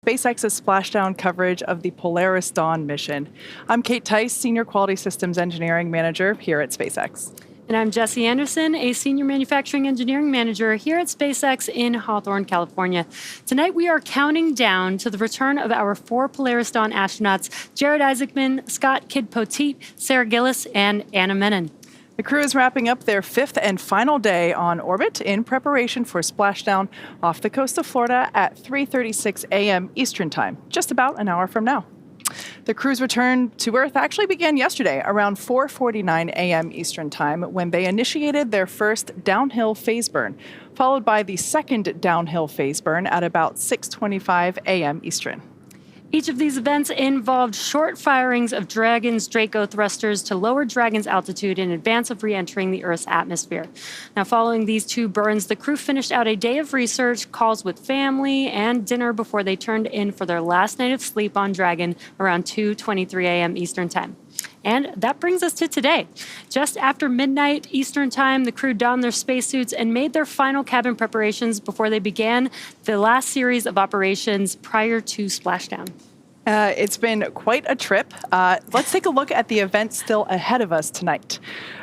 SpaceX's splashdown coverage of the Polaris Dawn mission. I'm Kate Tice, Senior Quality Systems Engineering Manager here at SpaceX. And I'm Jesse Anderson, a Senior Manufacturing Engineering Manager here at SpaceX in Hawthorne, California. Tonight we are counting down to the return of our 4 Polaris Dawn astronauts, Jared Isaacman, Scott Kidd-Poteet, Sarah Gillis, and Anna Menon. The crew is wrapping up their 5th and final day on orbit in preparation for splashdown off the coast of Florida at 3:36 a.m. Eastern Time, just about an hour from now. The crew's return to Earth actually began yesterday around 4:49 a.m. Eastern Time when they initiated their first downhill phase burn, followed by the second downhill phase burn at about 6:25 a.m. Eastern. Each of these events involved short firings of Dragon's Draco thrusters to lower Dragon's altitude in advance of re-entering the Earth's atmosphere. Now, following these 2 burns, the crew finished out a day of research, calls with family, and dinner before they turned in for their last night of sleep on Dragon around 2:23 a.m. Eastern Time. And that brings us to today. Just after midnight Eastern Time, the crew donned their spacesuits and made their final cabin preparations before they began the last series of operations prior to splashdown. It's been quite a trip. Let's take a look at the events still ahead of us tonight.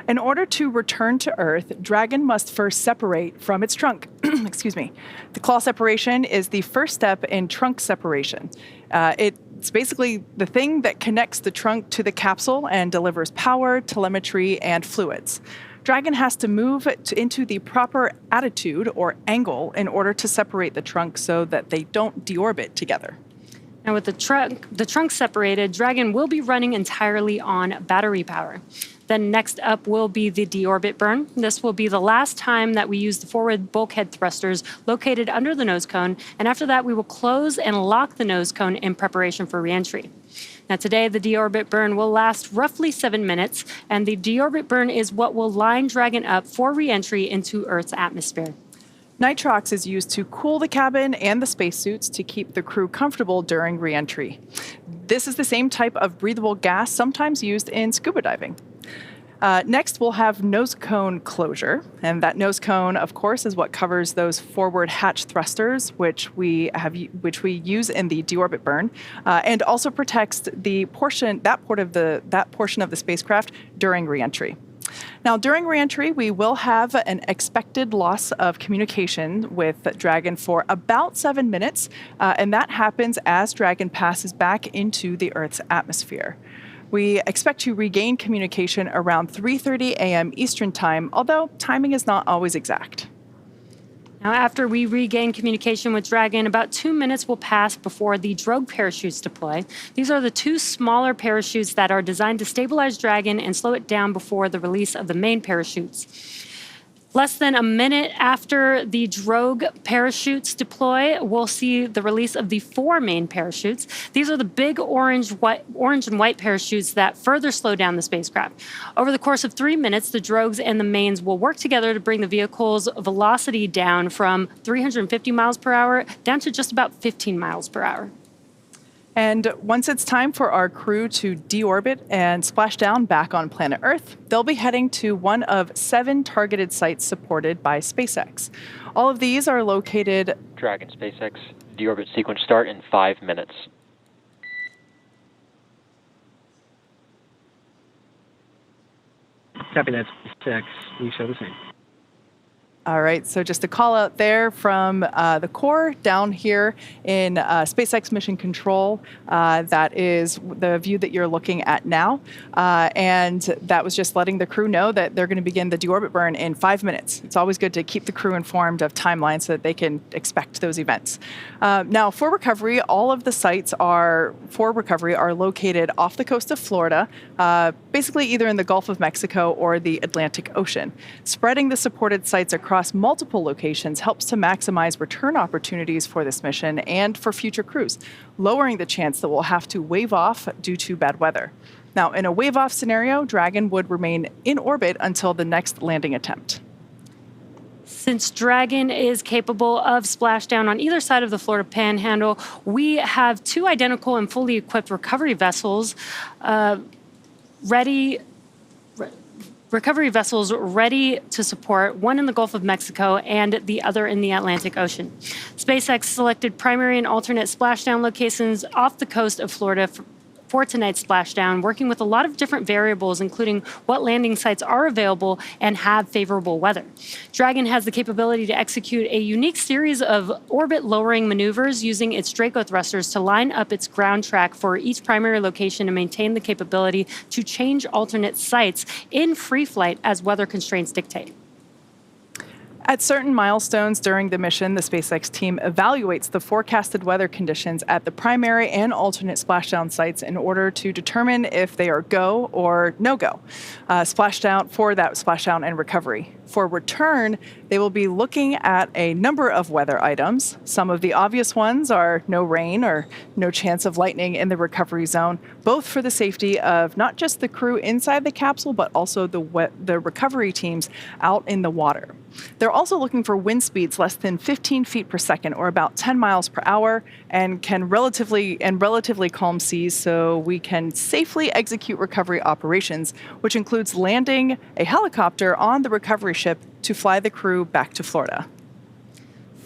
In order to return to Earth, Dragon must first separate from its trunk. Excuse me. The claw separation is the first step in trunk separation. It's basically the thing that connects the trunk to the capsule and delivers power, telemetry, and fluids. Dragon has to move into the proper attitude or angle in order to separate the trunk so that they don't deorbit together. Now, with the trunk separated, Dragon will be running entirely on battery power. Then next up will be the deorbit burn. This will be the last time that we use the forward bulkhead thrusters located under the nose cone, and after that we will close and lock the nose cone in preparation for reentry. Now today the deorbit burn will last roughly 7 minutes, and the deorbit burn is what will line Dragon up for reentry into Earth's atmosphere. Nitrox is used to cool the cabin and the spacesuits to keep the crew comfortable during reentry. This is the same type of breathable gas sometimes used in scuba diving. Next, we'll have nose cone closure, and that nose cone, of course, is what covers those forward hatch thrusters, which we use in the deorbit burn, and also protects that portion of the spacecraft during reentry. Now, during reentry, we will have an expected loss of communication with Dragon for about 7 minutes, and that happens as Dragon passes back into the Earth's atmosphere. We expect to regain communication around 3:30 a.m. Eastern Time, although timing is not always exact. Now, after we regain communication with Dragon, about 2 minutes will pass before the drogue parachutes deploy. These are the 2 smaller parachutes that are designed to stabilize Dragon and slow it down before the release of the main parachutes. Less than a minute after the drogue parachutes deploy, we'll see the release of the 4 main parachutes. These are the big orange and white parachutes that further slow down the spacecraft. Over the course of 3 minutes, the drogues and the mains will work together to bring the vehicle's velocity down from 350 miles per hour down to just about 15 miles per hour. And once it's time for our crew to deorbit and splash down back on planet Earth, they'll be heading to one of 7 targeted sites supported by SpaceX. All of these are located... Dragon SpaceX, deorbit sequence start in 5 minutes. Copy that, SpaceX. We show the same. All right, so just a call out there from the core down here in SpaceX Mission Control. That is the view that you're looking at now. And that was just letting the crew know that they're going to begin the deorbit burn in 5 minutes. It's always good to keep the crew informed of timelines so that they can expect those events. Now, for recovery, all of the sites are located off the coast of Florida, basically either in the Gulf of Mexico or the Atlantic Ocean. Spreading the supported sites across multiple locations helps to maximize return opportunities for this mission and for future crews, lowering the chance that we'll have to wave off due to bad weather. Now, in a wave-off scenario, Dragon would remain in orbit until the next landing attempt. Since Dragon is capable of splashdown on either side of the Florida Panhandle, we have 2 identical and fully equipped recovery vessels ready recovery vessels ready to support, one in the Gulf of Mexico and the other in the Atlantic Ocean. SpaceX selected primary and alternate splashdown locations off the coast of Florida for tonight's splashdown, working with a lot of different variables, including what landing sites are available and have favorable weather. Dragon has the capability to execute a unique series of orbit-lowering maneuvers using its Draco thrusters to line up its ground track for each primary location and maintain the capability to change alternate sites in free flight as weather constraints dictate. At certain milestones during the mission, the SpaceX team evaluates the forecasted weather conditions at the primary and alternate splashdown sites in order to determine if they are go or no-go. Splashdown and recovery. For return, they will be looking at a number of weather items. Some of the obvious ones are no rain or no chance of lightning in the recovery zone, both for the safety of not just the crew inside the capsule, but also the recovery teams out in the water. They're also looking for wind speeds less than 15 feet per second, or about 10 miles per hour, and relatively calm seas, so we can safely execute recovery operations, which includes landing a helicopter on the recovery ship to fly the crew back to Florida.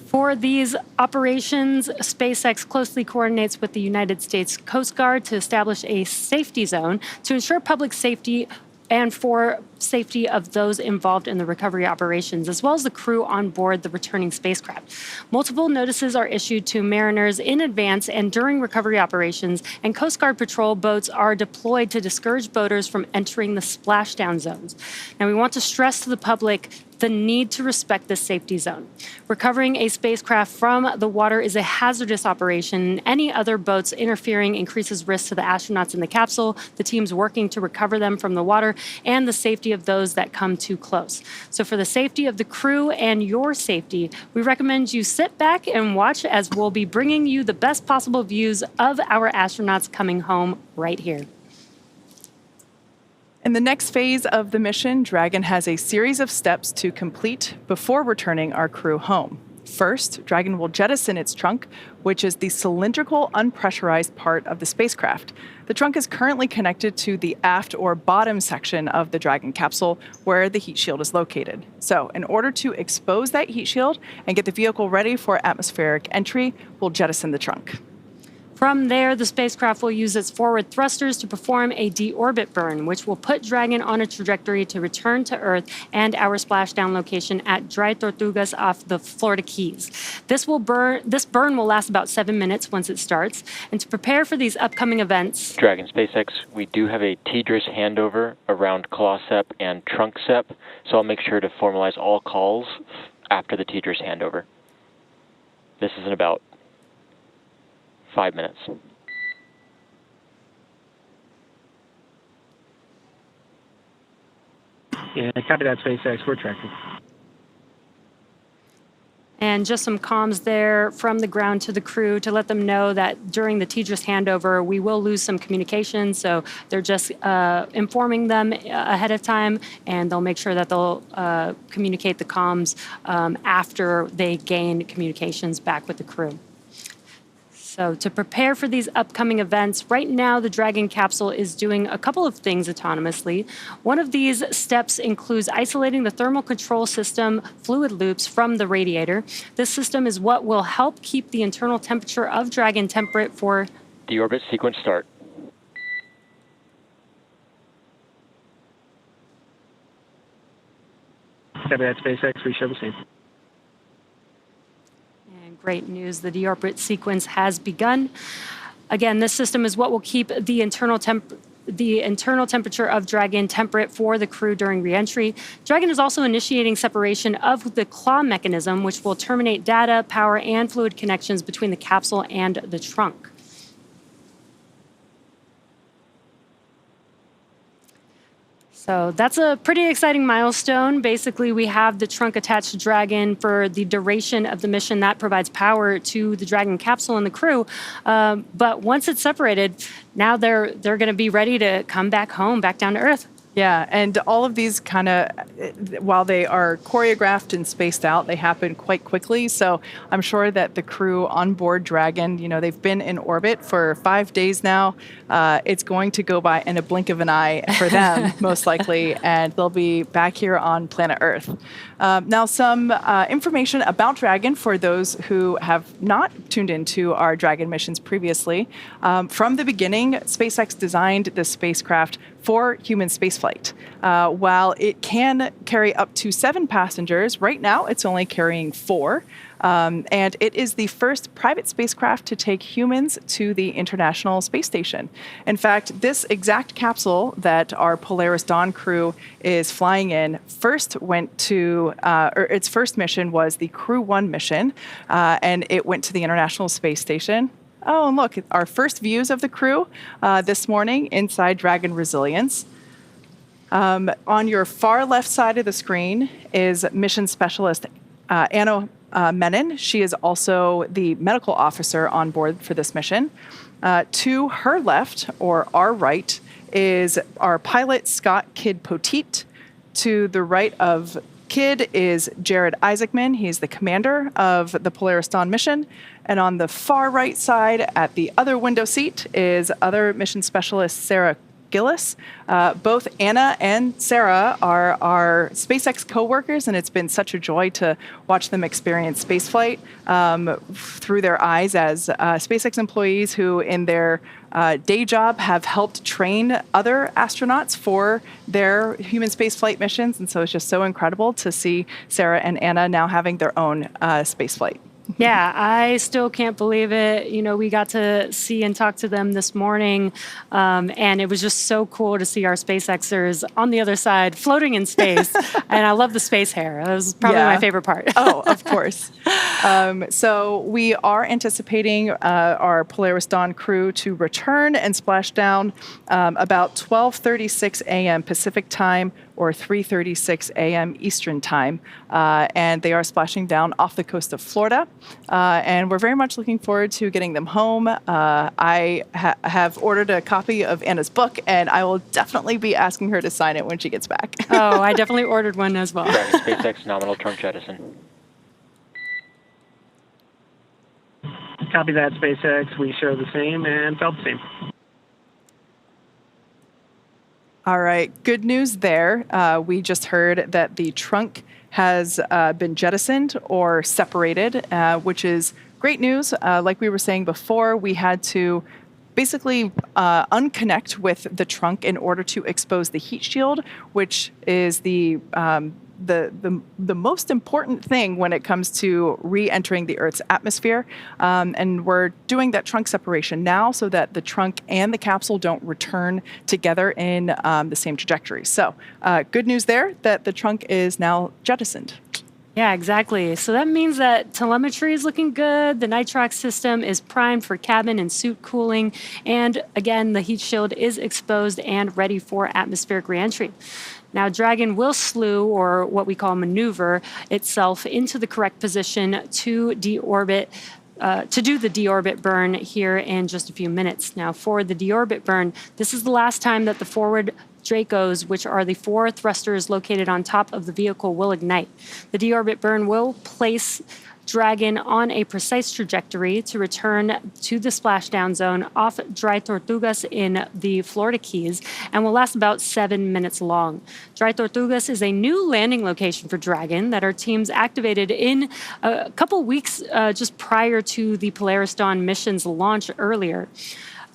For these operations, SpaceX closely coordinates with the United States Coast Guard to establish a safety zone to ensure public safety and for safety of those involved in the recovery operations, as well as the crew on board the returning spacecraft. Multiple notices are issued to mariners in advance and during recovery operations, and Coast Guard patrol boats are deployed to discourage boaters from entering the splashdown zones. Now, we want to stress to the public the need to respect this safety zone. Recovering a spacecraft from the water is a hazardous operation. Any other boats interfering increases risk to the astronauts in the capsule, the teams working to recover them from the water, and the safety of those that come too close. So for the safety of the crew and your safety, we recommend you sit back and watch as we'll be bringing you the best possible views of our astronauts coming home right here. In the next phase of the mission, Dragon has a series of steps to complete before returning our crew home. First, Dragon will jettison its trunk, which is the cylindrical, unpressurized part of the spacecraft. The trunk is currently connected to the aft or bottom section of the Dragon capsule, where the heat shield is located. So, in order to expose that heat shield and get the vehicle ready for atmospheric entry, we'll jettison the trunk. From there, the spacecraft will use its forward thrusters to perform a deorbit burn, which will put Dragon on a trajectory to return to Earth and our splashdown location at Dry Tortugas off the Florida Keys. This burn will last about 7 minutes once it starts. And to prepare for these upcoming events, Dragon SpaceX, we do have a TDRS handover around ClawSep and TrunkSep, so I'll make sure to formalize all calls after the TDRS handover. This is in about 5 minutes. Yeah, copy that, SpaceX. We're tracking. and just some comms there from the ground to the crew to let them know that during the TDRS handover, we will lose some communication. So they're just informing them ahead of time, and they'll make sure that they'll communicate the comms after they gain communications back with the crew. So to prepare for these upcoming events, right now the Dragon capsule is doing a couple of things autonomously. One of these steps includes isolating the thermal control system fluid loops from the radiator. This system is what will help keep the internal temperature of Dragon temperate for Deorbit sequence start. Copy that, SpaceX. We show the same. Great news, the deorbit sequence has begun. Again, this system is what will keep the internal temperature of Dragon temperate for the crew during reentry. Dragon is also initiating separation of the claw mechanism, which will terminate data, power, and fluid connections between the capsule and the trunk. So that's a pretty exciting milestone. Basically, we have the trunk attached to Dragon for the duration of the mission. That provides power to the Dragon capsule and the crew. But once it's separated, now they're going to be ready to come back home, back down to Earth. Yeah, and all of these kind of, while they are choreographed and spaced out, they happen quite quickly. So I'm sure that the crew on board Dragon, they've been in orbit for 5 days now. It's going to go by in a blink of an eye for them, most likely, and they'll be back here on planet Earth. Now, some information about Dragon for those who have not tuned into our Dragon missions previously. From the beginning, SpaceX designed this spacecraft for human spaceflight. While it can carry up to 7 passengers, right now it's only carrying 4. And it is the first private spacecraft to take humans to the International Space Station. In fact, this exact capsule that our Polaris Dawn crew is flying in first went to, or its first mission was the Crew 1 mission, and it went to the International Space Station. Oh, and look, our first views of the crew this morning inside Dragon Resilience. On your far left side of the screen is mission specialist Anna Menon. She is also the medical officer on board for this mission. To her left, or our right, is our pilot Scott Kidd Poteet. To the right of Kidd is Jared Isaacman. He's the commander of the Polaris Dawn mission. And on the far right side, at the other window seat, is other mission specialist Sarah Gillis. Both Anna and Sarah are our SpaceX co-workers, and it's been such a joy to watch them experience spaceflight through their eyes as SpaceX employees who, in their day job, have helped train other astronauts for their human spaceflight missions. And so it's just so incredible to see Sarah and Anna now having their own spaceflight. Yeah, I still can't believe it. We got to see and talk to them this morning, and it was just so cool to see our SpaceXers on the other side floating in space. And I love the space hair. That was probably my favorite part. Oh, of course. So we are anticipating our Polaris Dawn crew to return and splash down about 12:36 a.m. Pacific time, or 3:36 a.m. Eastern time, and they are splashing down off the coast of Florida, and we're very much looking forward to getting them home. I have ordered a copy of Anna's book, and I will definitely be asking her to sign it when she gets back. Oh, I definitely ordered one as well. Dragon SpaceX nominal trunk jettison. Copy that, SpaceX. We show the same and felt the same. All right, good news there. We just heard that the trunk has been jettisoned or separated, which is great news. Like we were saying before, we had to basically unconnect with the trunk in order to expose the heat shield, which is the most important thing when it comes to re-entering the Earth's atmosphere. And we're doing that trunk separation now so that the trunk and the capsule don't return together in the same trajectory. So good news there that the trunk is now jettisoned. Yeah, exactly. So that means that telemetry is looking good. The nitrox system is primed for cabin and suit cooling. And again, the heat shield is exposed and ready for atmospheric reentry. Now, Dragon will slew, or what we call maneuver, itself into the correct position to deorbit. To do the deorbit burn here in just a few minutes. Now, for the deorbit burn, this is the last time that the forward Dracos, which are the 4 thrusters located on top of the vehicle, will ignite. The deorbit burn will place Dragon on a precise trajectory to return to the splashdown zone off Dry Tortugas in the Florida Keys and will last about 7 minutes long. Dry Tortugas is a new landing location for Dragon that our teams activated in a couple weeks just prior to the Polaris Dawn mission's launch earlier.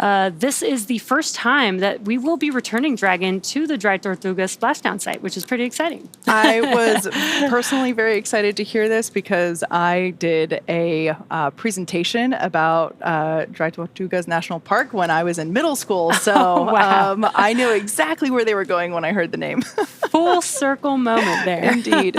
This is the first time that we will be returning Dragon to the Dry Tortuga splashdown site, which is pretty exciting. I was personally very excited to hear this because I did a presentation about Dry Tortugas National Park when I was in middle school. So wow. I knew exactly where they were going when I heard the name. Full circle moment there. Indeed.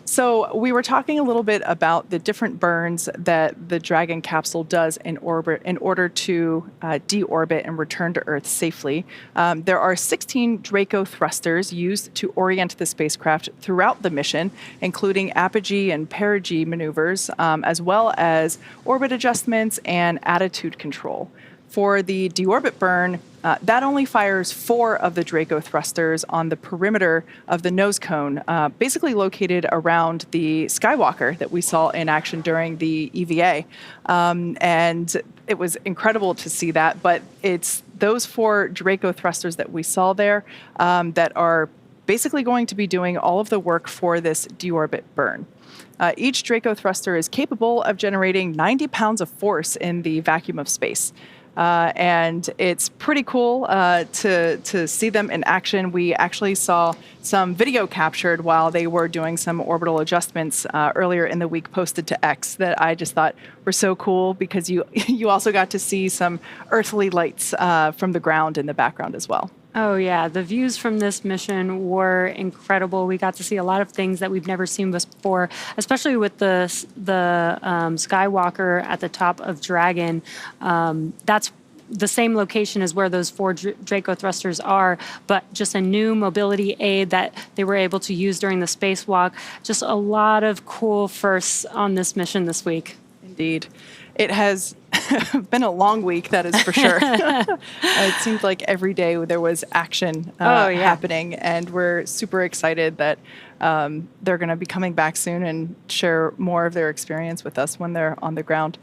So we were talking a little bit about the different burns that the Dragon capsule does in orbit in order to deorbit and return to Earth safely. There are 16 Draco thrusters used to orient the spacecraft throughout the mission, including apogee and perigee maneuvers, as well as orbit adjustments and attitude control. For the deorbit burn, that only fires 4 of the Draco thrusters on the perimeter of the nose cone, basically located around the Skywalker that we saw in action during the EVA. And it was incredible to see that, but it's those 4 Draco thrusters that we saw there that are basically going to be doing all of the work for this deorbit burn. Each Draco thruster is capable of generating 90 pounds of force in the vacuum of space. And it's pretty cool to see them in action. We actually saw some video captured while they were doing some orbital adjustments earlier in the week posted to X that I just thought were so cool because you also got to see some earthly lights from the ground in the background as well. Oh, yeah. The views from this mission were incredible. We got to see a lot of things that we've never seen before, especially with the Skywalker at the top of Dragon. That's the same location as where those 4 Draco thrusters are, but just a new mobility aid that they were able to use during the spacewalk. Just a lot of cool firsts on this mission this week. Indeed. It has been a long week, that is for sure. It seemed like every day there was action happening, and we're super excited that they're going to be coming back soon and share more of their experience with us when they're on the ground.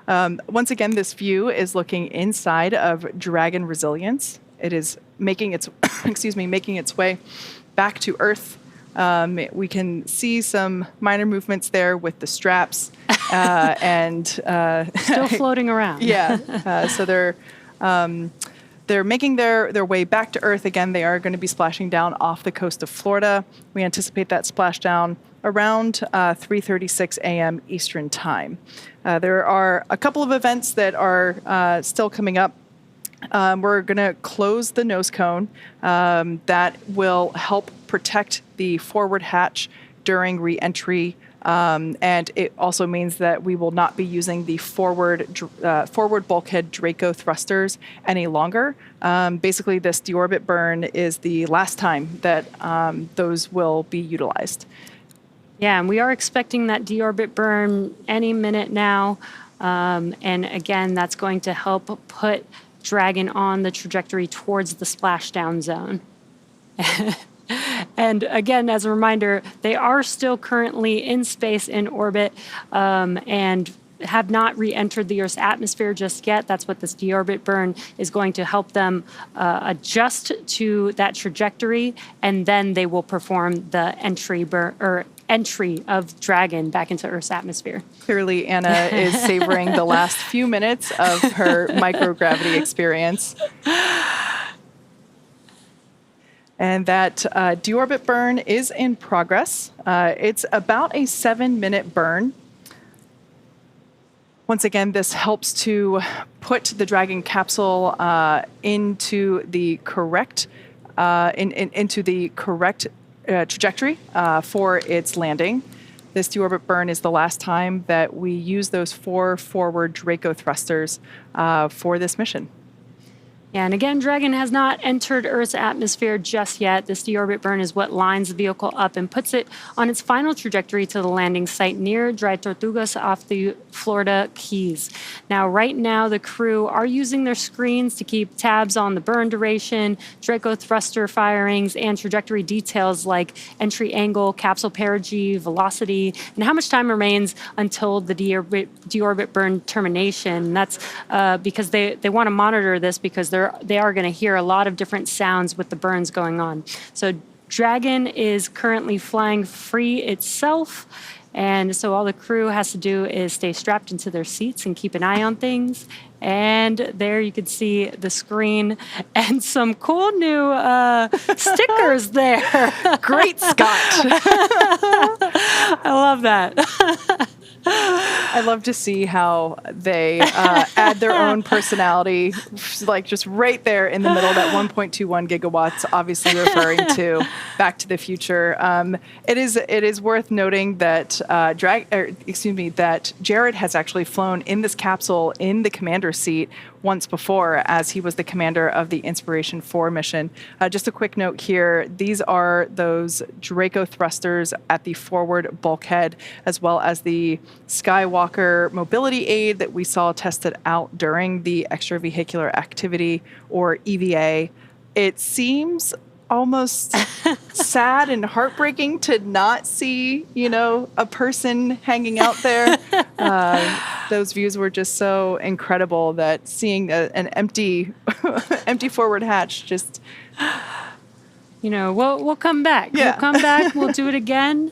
Once again, this view is looking inside of Dragon Resilience. It is making its making its way back to Earth. We can see some minor movements there with the straps and still floating around. Yeah, so they're making their way back to Earth again. They are going to be splashing down off the coast of Florida. We anticipate that splashdown around 3:36 a.m. Eastern Time. There are a couple of events that are still coming up. We're going to close the nose cone. That will help protect the forward hatch during re-entry. And it also means that we will not be using the forward bulkhead Draco thrusters any longer. Basically, this deorbit burn is the last time that those will be utilized. Yeah, and we are expecting that deorbit burn any minute now. And again, that's going to help put Dragon on the trajectory towards the splashdown zone. And again, as a reminder, they are still currently in space in orbit and have not re-entered the Earth's atmosphere just yet. That's what this deorbit burn is going to help them adjust to that trajectory, and then they will perform the entry of Dragon back into Earth's atmosphere. Clearly, Anna is savoring the last few minutes of her microgravity experience. And that deorbit burn is in progress. It's about a 7-minute burn. Once again, this helps to put the Dragon capsule into the correct trajectory for its landing. This deorbit burn is the last time that we use those 4 forward Draco thrusters for this mission. Yeah, and again, Dragon has not entered Earth's atmosphere just yet. This deorbit burn is what lines the vehicle up and puts it on its final trajectory to the landing site near Dry Tortugas off the Florida Keys. Now, right now, the crew are using their screens to keep tabs on the burn duration, Draco thruster firings, and trajectory details like entry angle, capsule perigee, velocity, and how much time remains until the deorbit burn termination. That's because they want to monitor this because they are going to hear a lot of different sounds with the burns going on. So Dragon is currently flying free itself, and so all the crew has to do is stay strapped into their seats and keep an eye on things. And there you can see the screen and some cool new stickers there. Great, Scott. I love that. I love to see how they add their own personality, like just right there in the middle. That 1.21 gigawatts, obviously referring to Back to the Future. It is worth noting that that Jared has actually flown in this capsule in the commander seat once before as he was the commander of the Inspiration 4 mission. Just a quick note here, these are those Draco thrusters at the forward bulkhead, as well as the Skywalker mobility aid that we saw tested out during the extravehicular activity, or EVA. It seems almost sad and heartbreaking to not see, a person hanging out there. Those views were just so incredible that seeing an empty forward hatch just... We'll come back. Yeah. We'll come back. We'll do it again.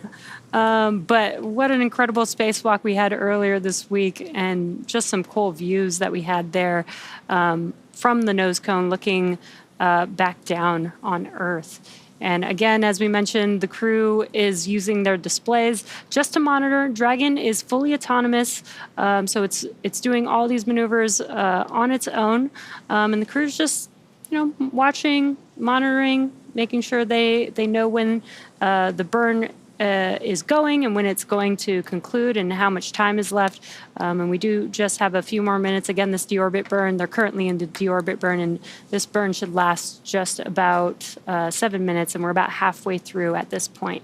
But what an incredible spacewalk we had earlier this week, and just some cool views that we had there from the nose cone looking back down on Earth. And again, as we mentioned, the crew is using their displays just to monitor. Dragon is fully autonomous, so it's doing all these maneuvers on its own, and the crew's just watching, monitoring, making sure they know when the burn is going and when it's going to conclude and how much time is left. And we do just have a few more minutes. Again, this deorbit burn, they're currently in the deorbit burn, and this burn should last just about 7 minutes, and we're about halfway through at this point.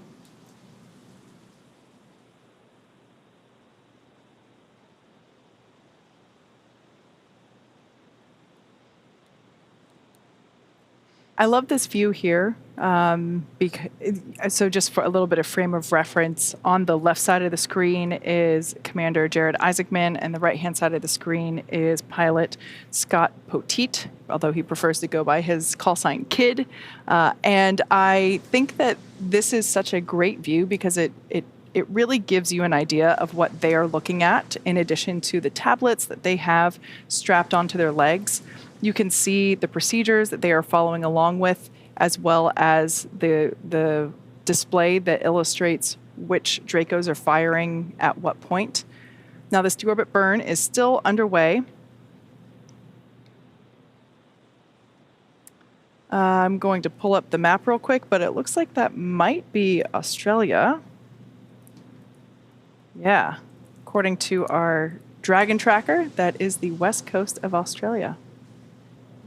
I love this view here. So just for a little bit of frame of reference, on the left side of the screen is Commander Jared Isaacman, and the right-hand side of the screen is pilot Scott Poteet, although he prefers to go by his call sign Kid. And I think that this is such a great view because it really gives you an idea of what they are looking at, in addition to the tablets that they have strapped onto their legs. You can see the procedures that they are following along with, as well as the display that illustrates which Dracos are firing at what point. Now, this deorbit burn is still underway. I'm going to pull up the map real quick, but it looks like that might be Australia. Yeah, according to our Dragon tracker, that is the west coast of Australia.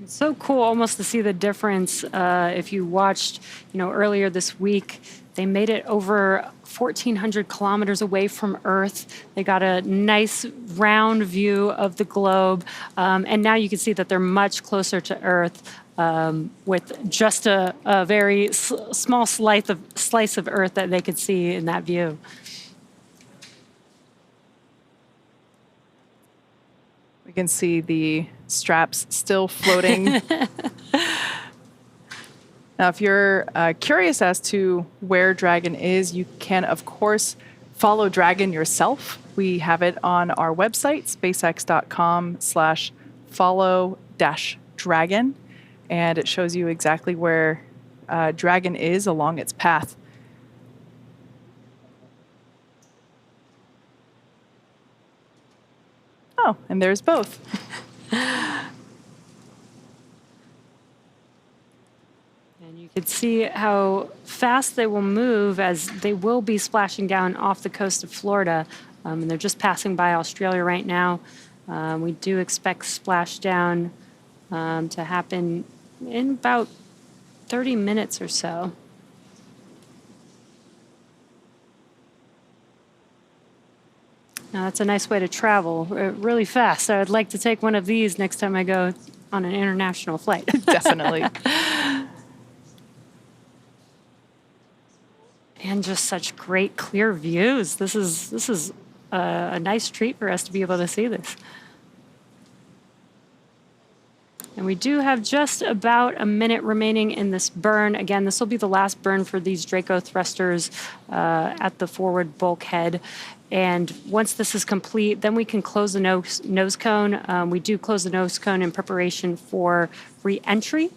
It's so cool almost to see the difference. If you watched, earlier this week, they made it over 1,400 kilometers away from Earth. They got a nice round view of the globe. And now you can see that they're much closer to Earth with just a very small slice of Earth that they could see in that view. We can see the straps still floating. Now, if you're curious as to where Dragon is, you can, of course, follow Dragon yourself. We have it on our website, spacex.com/follow-dragon, and it shows you exactly where Dragon is along its path. Oh, and there's both. And you can see how fast they will move as they will be splashing down off the coast of Florida. And they're just passing by Australia right now. We do expect splashdown to happen in about 30 minutes or so. Now, that's a nice way to travel really fast. So I'd like to take one of these next time I go on an international flight. Definitely. And just such great clear views. This is a nice treat for us to be able to see this. And we do have just about a minute remaining in this burn. Again, this will be the last burn for these Draco thrusters at the forward bulkhead. And once this is complete, then we can close the nose cone. We do close the nose cone in preparation for re-entry.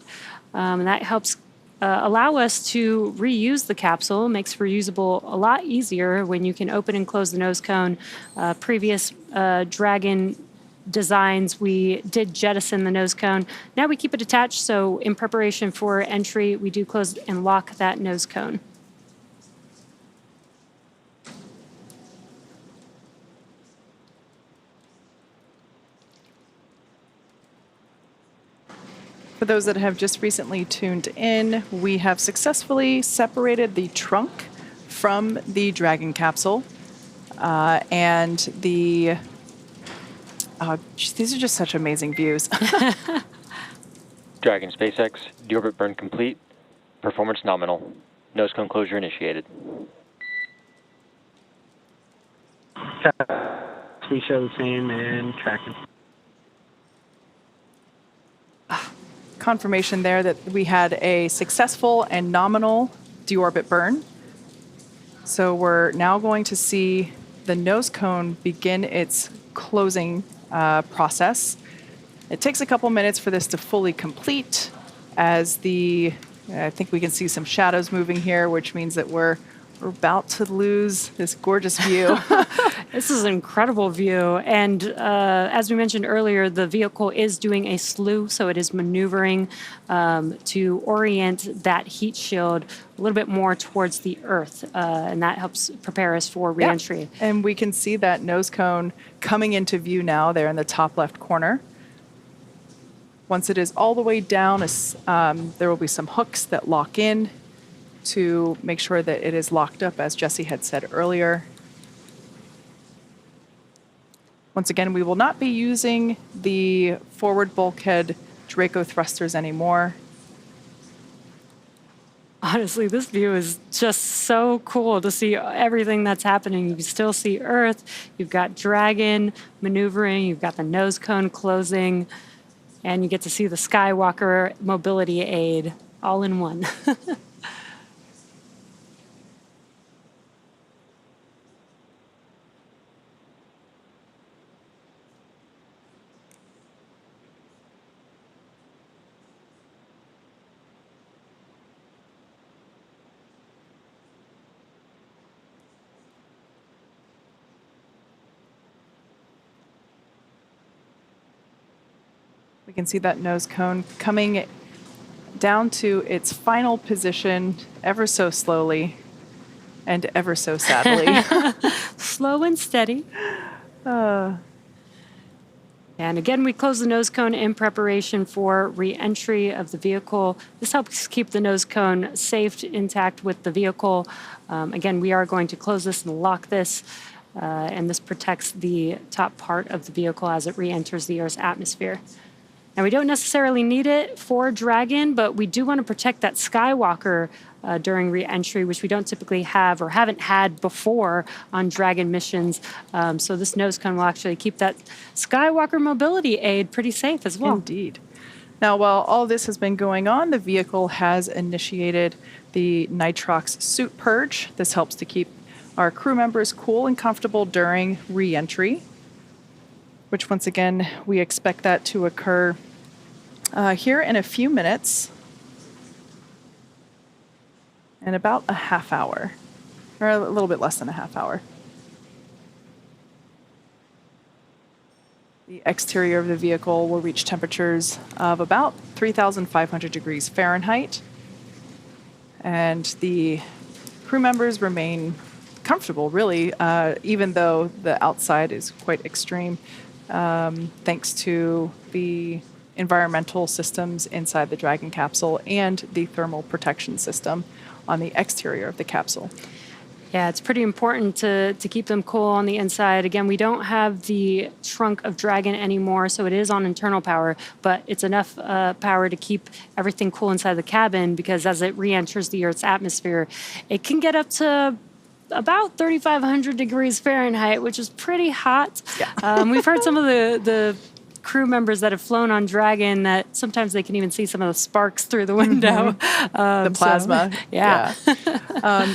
And that helps allow us to reuse the capsule, makes reusable a lot easier when you can open and close the nose cone. Previous Dragon designs, we did jettison the nose cone. Now we keep it attached, so in preparation for entry, we do close and lock that nose cone. For those that have just recently tuned in, we have successfully separated the trunk from the Dragon capsule. And the these are just such amazing views. Dragon SpaceX, deorbit burn complete. Performance nominal. Nose cone closure initiated. We show the same and tracking. Confirmation there that we had a successful and nominal deorbit burn. So we're now going to see the nose cone begin its closing process. It takes a couple minutes for this to fully complete as I think we can see some shadows moving here, which means that we're about to lose this gorgeous view. This is an incredible view. And as we mentioned earlier, the vehicle is doing a slew, so it is maneuvering to orient that heat shield a little bit more towards the Earth, and that helps prepare us for reentry. Yeah. And we can see that nose cone coming into view now there in the top left corner. Once it is all the way down, there will be some hooks that lock in to make sure that it is locked up, as Jesse had said earlier. Once again, we will not be using the forward bulkhead Draco thrusters anymore. Honestly, this view is just so cool to see everything that's happening. You can still see Earth. You've got Dragon maneuvering. You've got the nose cone closing. And you get to see the Skywalker mobility aid all in one. We can see that nose cone coming down to its final position ever so slowly and ever so sadly. Slow and steady. And again, we close the nose cone in preparation for re-entry of the vehicle. This helps keep the nose cone safe, intact with the vehicle. Again, we are going to close this and lock this, and this protects the top part of the vehicle as it re-enters the Earth's atmosphere. Now, we don't necessarily need it for Dragon, but we do want to protect that Skywalker during re-entry, which we don't typically have or haven't had before on Dragon missions. So this nose cone will actually keep that Skywalker mobility aid pretty safe as well. Indeed. Now, while all this has been going on, the vehicle has initiated the nitrox suit purge. This helps to keep our crew members cool and comfortable during re-entry, which once again, we expect that to occur here in a few minutes, in about a half hour, or a little bit less than a half hour. The exterior of the vehicle will reach temperatures of about 3,500 degrees Fahrenheit, and the crew members remain comfortable, really, even though the outside is quite extreme, thanks to the environmental systems inside the Dragon capsule and the thermal protection system on the exterior of the capsule. Yeah, it's pretty important to keep them cool on the inside. Again, we don't have the trunk of Dragon anymore, so it is on internal power, but it's enough power to keep everything cool inside the cabin, because as it re-enters the Earth's atmosphere, it can get up to about 3,500 degrees Fahrenheit, which is pretty hot. Yeah. We've heard some of the crew members that have flown on Dragon that sometimes they can even see some of the sparks through the window. The plasma. So, yeah.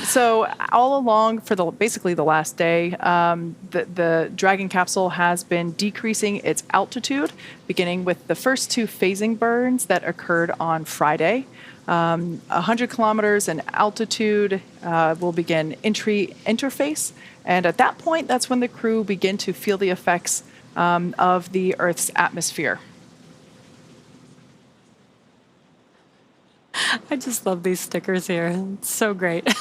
So all along for basically the last day, the Dragon capsule has been decreasing its altitude, beginning with the first two phasing burns that occurred on Friday. 100 kilometers in altitude will begin entry interface. And at that point, that's when the crew begin to feel the effects of the Earth's atmosphere. I just love these stickers here. It's so great.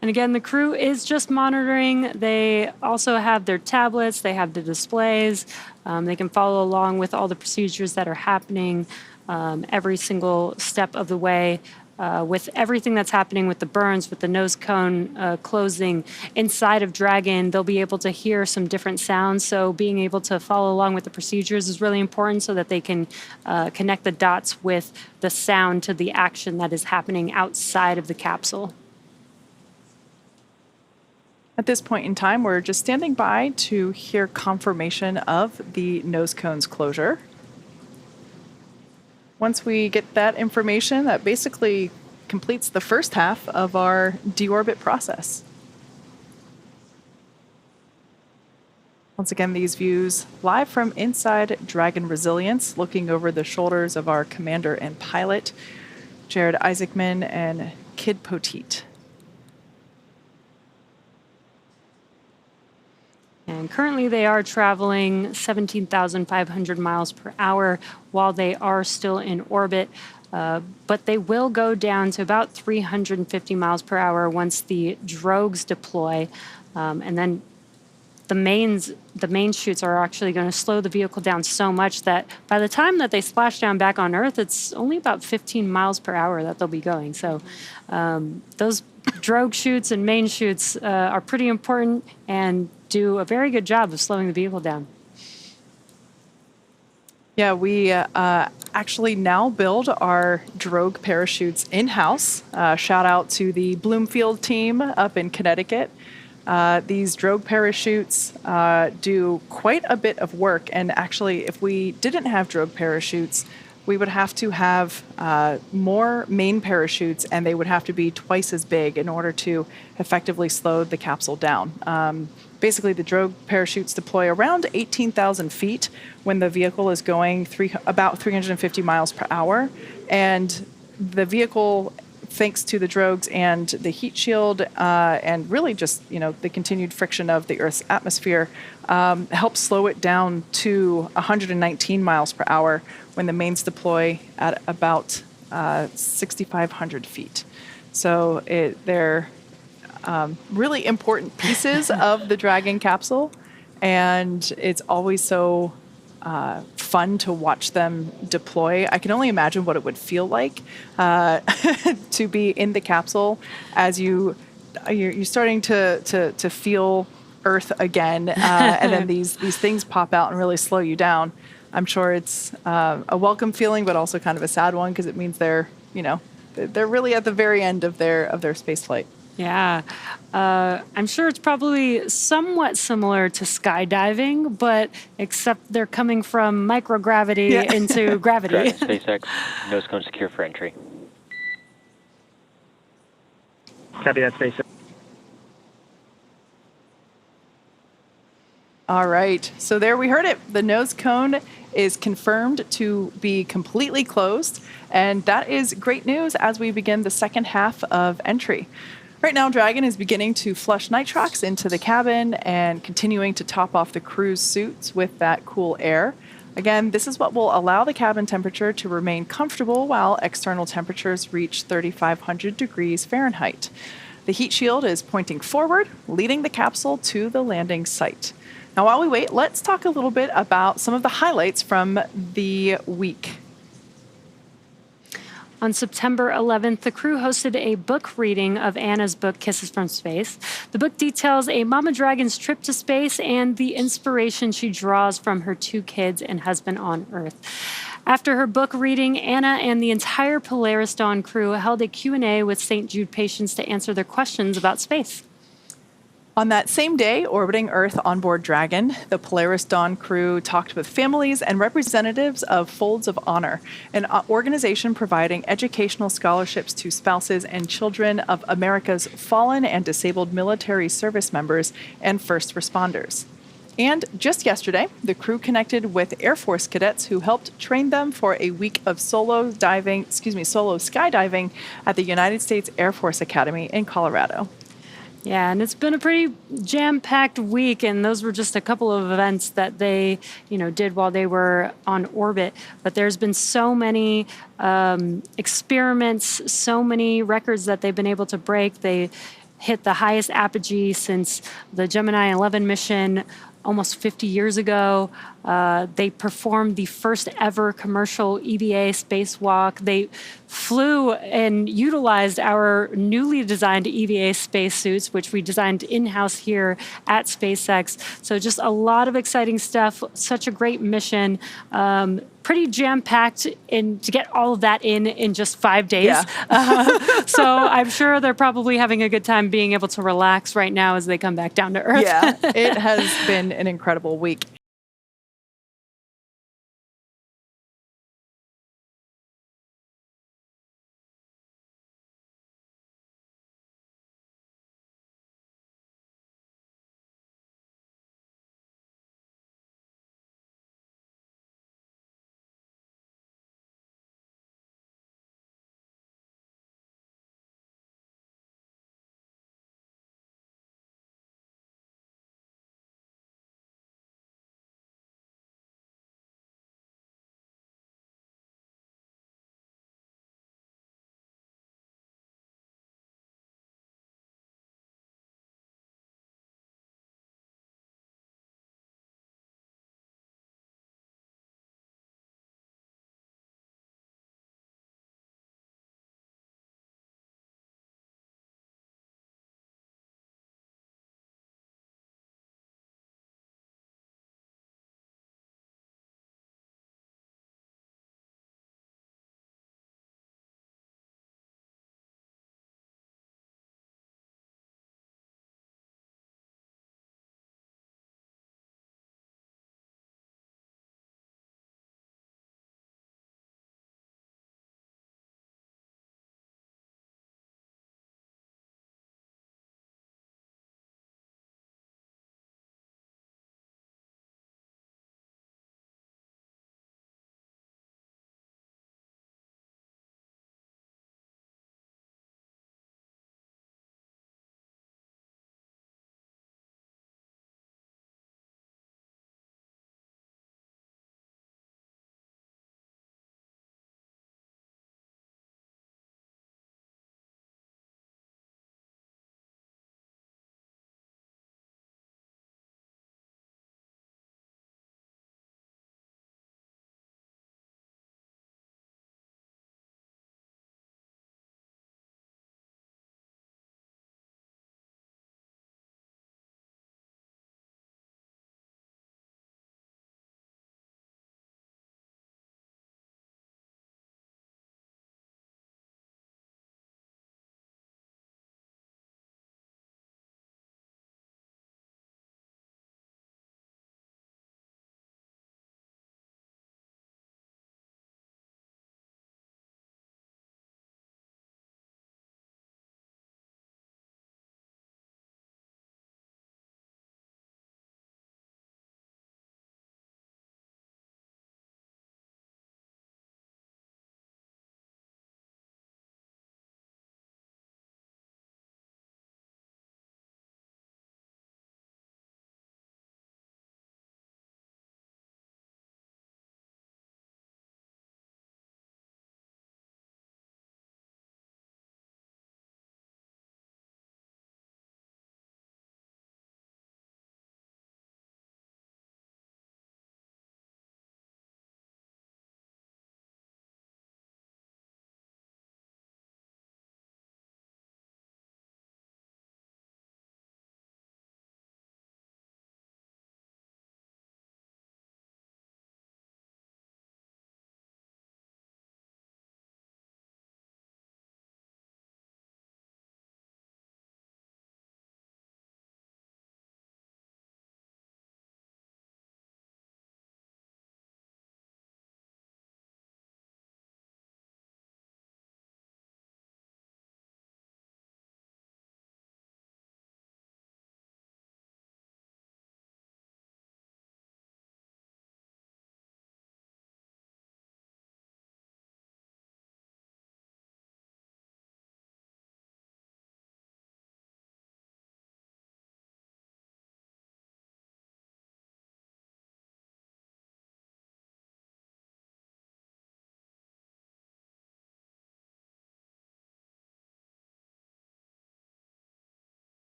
And And again, the crew is just monitoring. They also have their tablets, they have the displays. They can follow along with all the procedures that are happening every single step of the way. With everything that's happening with the burns, with the nose cone closing inside of Dragon, they'll be able to hear some different sounds. So being able to follow along with the procedures is really important so that they can connect the dots with the sound to the action that is happening outside of the capsule. At this point in time, we're just standing by to hear confirmation of the nose cone's closure. Once we get that information, that basically completes the first half of our deorbit process. Once again, these views live from inside Dragon Resilience, looking over the shoulders of our commander and pilot, Jared Isaacman and Kid Poteet. And currently they are traveling 17,500 miles per hour while they are still in orbit. But they will go down to about 350 miles per hour once the drogues deploy. And then the main chutes are actually going to slow the vehicle down so much that by the time that they splash down back on Earth, it's only about 15 miles per hour that they'll be going. So those drogue chutes and main chutes are pretty important and do a very good job of slowing the vehicle down. Yeah, we actually now build our drogue parachutes in-house. Shout out to the Bloomfield team up in Connecticut. These drogue parachutes do quite a bit of work, and actually, if we didn't have drogue parachutes, we would have to have more main parachutes, and they would have to be twice as big in order to effectively slow the capsule down. Basically, the drogue parachutes deploy around 18,000 feet when the vehicle is going about 350 miles per hour, and the vehicle, thanks to the drogues and the heat shield and really just the continued friction of the Earth's atmosphere, helps slow it down to 119 miles per hour when the mains deploy at about 6,500 feet. So they're really important pieces of the Dragon capsule, and it's always so fun to watch them deploy. I can only imagine what it would feel like to be in the capsule as you're starting to feel Earth again, and then these things pop out and really slow you down. I'm sure it's a welcome feeling, but also kind of a sad one because it means they're really at the very end of their space flight. Yeah, I'm sure it's probably somewhat similar to skydiving, but except they're coming from microgravity into gravity. SpaceX, nose cone secure for entry. Copy that, SpaceX. All right, so there we heard it. The nose cone is confirmed to be completely closed, and that is great news as we begin the second half of entry. Right now, Dragon is beginning to flush nitrox into the cabin and continuing to top off the crew's suits with that cool air. Again, this is what will allow the cabin temperature to remain comfortable while external temperatures reach 3,500 degrees Fahrenheit. The heat shield is pointing forward, leading the capsule to the landing site. Now, while we wait, let's talk a little bit about some of the highlights from the week. On September 11th, the crew hosted a book reading of Anna's book, Kisses from Space. The book details a Mama Dragon's trip to space and the inspiration she draws from her 2 kids and husband on Earth. After her book reading, Anna and the entire Polaris Dawn crew held a Q&A with St. Jude patients to answer their questions about space. On that same day, orbiting Earth on board Dragon, the Polaris Dawn crew talked with families and representatives of Folds of Honor, an organization providing educational scholarships to spouses and children of America's fallen and disabled military service members and first responders. And just yesterday, the crew connected with Air Force cadets who helped train them for a week of solo skydiving at the United States Air Force Academy in Colorado. Yeah, and it's been a pretty jam-packed week, and those were just a couple of events that they, did while they were on orbit. But there's been so many experiments, so many records that they've been able to break. They hit the highest apogee since the Gemini 11 mission almost 50 years ago. They performed the first ever commercial EVA spacewalk. They flew and utilized our newly designed EVA spacesuits, which we designed in-house here at SpaceX. So just a lot of exciting stuff. Such a great mission. Pretty jam-packed to get all of that in just 5 days. Yeah. So I'm sure they're probably having a good time being able to relax right now as they come back down to Earth. Yeah, it has been an incredible week.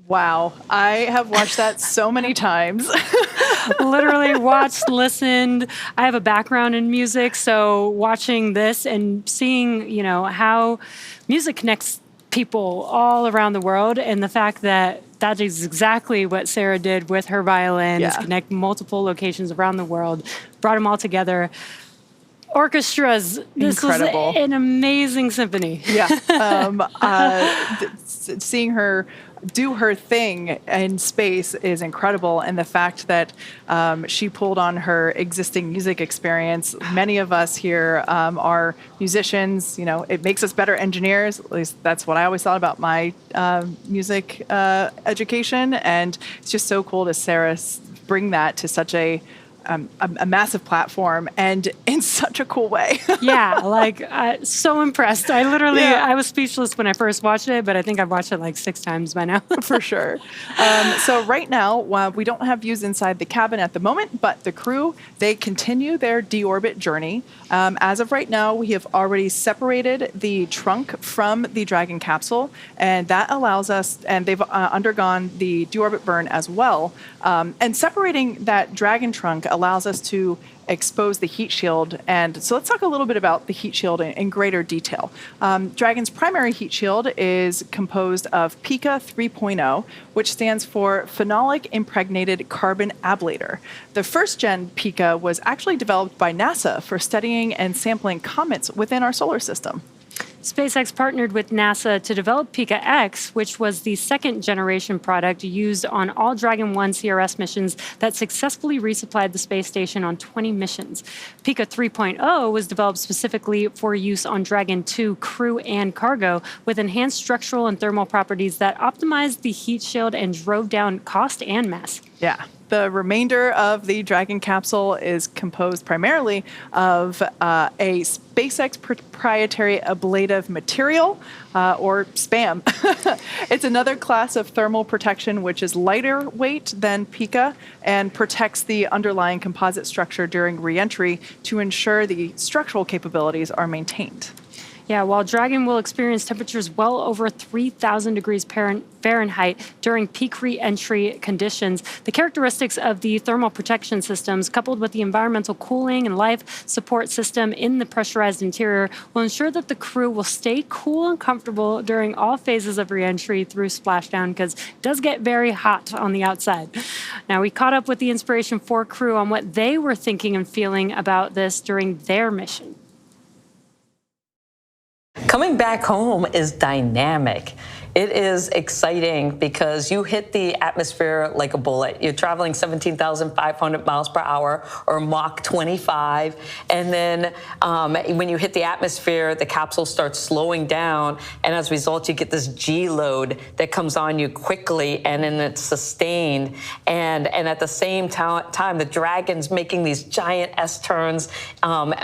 Wow. I have watched that so many times. Literally watched, listened. I have a background in music, so watching this and seeing, how music connects people all around the world, and the fact that that is exactly what Sarah did with her violins, Yeah. connect multiple locations around the world, brought them all together. Orchestras. This Incredible. was an amazing symphony. Yeah. Seeing her do her thing in space is incredible. And the fact that she pulled on her existing music experience. Many of us here are musicians. It makes us better engineers. At least that's what I always thought about my music education. And it's just so cool to Sarah bring that to such a massive platform and in such a cool way. Yeah, so impressed. I was speechless when I first watched it, but I think I've watched it like 6 times by now. For sure. So right now, we don't have views inside the cabin at the moment, but the crew, they continue their deorbit journey. As of right now, we have already separated the trunk from the Dragon capsule, and that allows us, and they've undergone the deorbit burn as well. And separating that Dragon trunk allows us to expose the heat shield. And so let's talk a little bit about the heat shield in greater detail. Dragon's primary heat shield is composed of PICA 3.0, which stands for Phenolic Impregnated Carbon Ablator. The first gen PICA was actually developed by NASA for studying and sampling comets within our solar system. SpaceX partnered with NASA to develop PICA X, which was the second generation product used on all Dragon 1 CRS missions that successfully resupplied the space station on 20 missions. PICA 3.0 was developed specifically for use on Dragon 2 crew and cargo with enhanced structural and thermal properties that optimized the heat shield and drove down cost and mass. Yeah. The remainder of the Dragon capsule is composed primarily of a SpaceX proprietary ablative material, or SPAM. It's another class of thermal protection which is lighter weight than PICA and protects the underlying composite structure during reentry to ensure the structural capabilities are maintained. Yeah, while Dragon will experience temperatures well over 3,000 degrees Fahrenheit during peak re-entry conditions, the characteristics of the thermal protection systems, coupled with the environmental cooling and life support system in the pressurized interior, will ensure that the crew will stay cool and comfortable during all phases of re-entry through splashdown, because it does get very hot on the outside. Now, we caught up with the Inspiration 4 crew on what they were thinking and feeling about this during their mission. Coming back home is dynamic. It is exciting because you hit the atmosphere like a bullet. You're traveling 17,500 miles per hour, or Mach 25. And then when you hit the atmosphere, the capsule starts slowing down. And as a result, you get this G load that comes on you quickly, and then it's sustained. And at the same time, the Dragon's making these giant S-turns,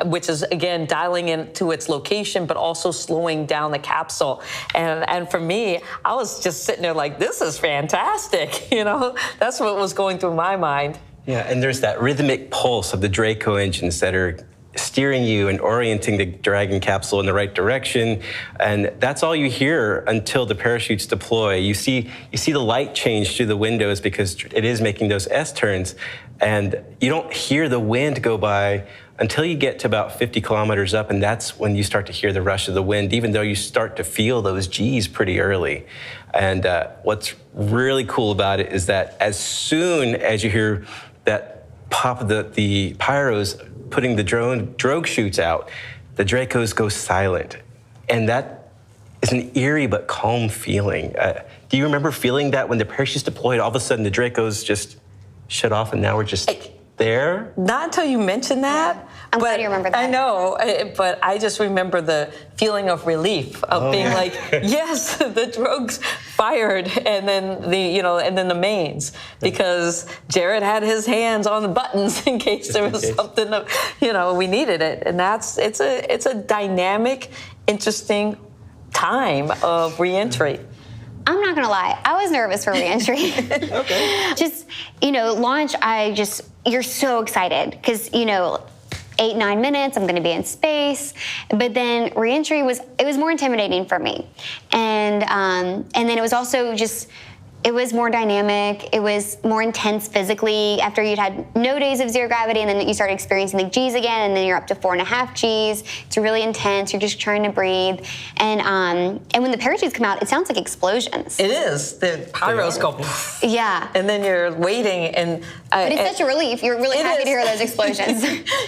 which is, again, dialing into its location, but also slowing down the capsule. And for me, I was just sitting there like, this is fantastic. That's what was going through my mind. Yeah, and there's that rhythmic pulse of the Draco engines that are steering you and orienting the Dragon capsule in the right direction. And that's all you hear until the parachutes deploy. You see the light change through the windows because it is making those S-turns. And you don't hear the wind go by until you get to about 50 kilometers up, and that's when you start to hear the rush of the wind, even though you start to feel those G's pretty early. And what's really cool about it is that as soon as you hear that pop of the pyros putting the drogue chutes out, the Dracos go silent. And that is an eerie but calm feeling. Do you remember feeling that when the parachutes deployed, all of a sudden the Dracos just shut off and now we're just there? Not until you mentioned that. I'm glad you remember that. I know, but I just remember the feeling of relief of being like, yes, the drogues fired, and then the mains, because Jared had his hands on the buttons in case there was something that, we needed it, and it's a dynamic, interesting time of reentry. I'm not gonna lie, I was nervous for reentry. Okay. Just, launch, you're so excited because, 8-9 minutes, I'm gonna be in space. But then reentry was more intimidating for me. And then it was also just it was more dynamic. It was more intense physically after you'd had no days of zero gravity, and then you started experiencing the G's again, and then you're up to 4.5 G's. It's really intense. You're just trying to breathe. And when the parachutes come out, it sounds like explosions. It is. The pyros go, yeah. And then you're waiting. But it's such a relief. You're really happy to hear those explosions.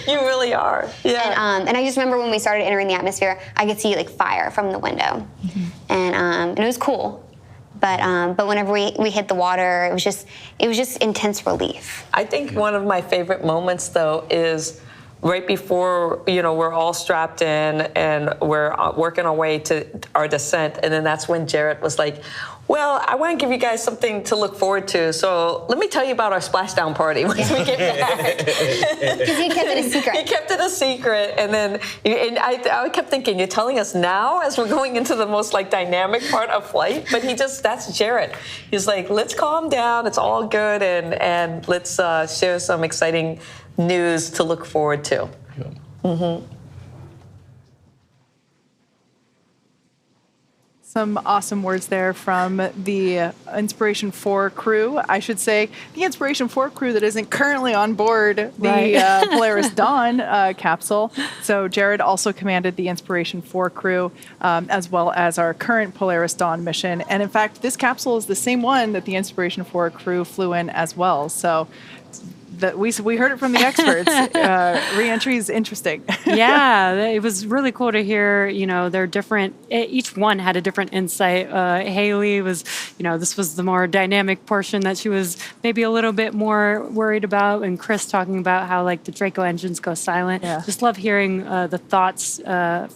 You really are. Yeah. And I just remember when we started entering the atmosphere, I could see like fire from the window. Mm-hmm. And it was cool. But whenever we hit the water, it was just intense relief. I think one of my favorite moments, though, is right before, we're all strapped in and we're working our way to our descent. And then that's when Jarrett was like, well, I want to give you guys something to look forward to. So let me tell you about our splashdown party once we get back. Because he kept it a secret. He kept it a secret. And then I kept thinking, you're telling us now as we're going into the most dynamic part of flight? But that's Jarrett. He's like, let's calm down. It's all good. And let's share some exciting news to look forward to. Yeah. Mm-hmm. Some awesome words there from the Inspiration 4 crew. I should say the Inspiration 4 crew that isn't currently on board the Polaris Dawn capsule. So Jared also commanded the Inspiration 4 crew as well as our current Polaris Dawn mission. And in fact, this capsule is the same one that the Inspiration 4 crew flew in as well. So we heard it from the experts. Re-entry is interesting. Yeah, it was really cool to hear, their different, each one had a different insight. Haley was, this was the more dynamic portion that she was maybe a little bit more worried about. And Chris talking about how the Draco engines go silent. Yeah. Just love hearing the thoughts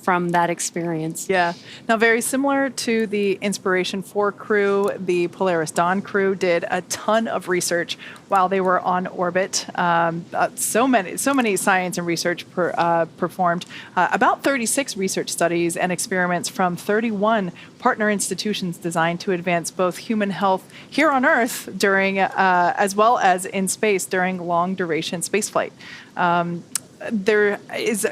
from that experience. Yeah. Now, very similar to the Inspiration 4 crew, the Polaris Dawn crew did a ton of research while they were on orbit. So many science and research performed. About 36 research studies and experiments from 31 partner institutions designed to advance both human health here on Earth during, as well as in space during long-duration spaceflight. There is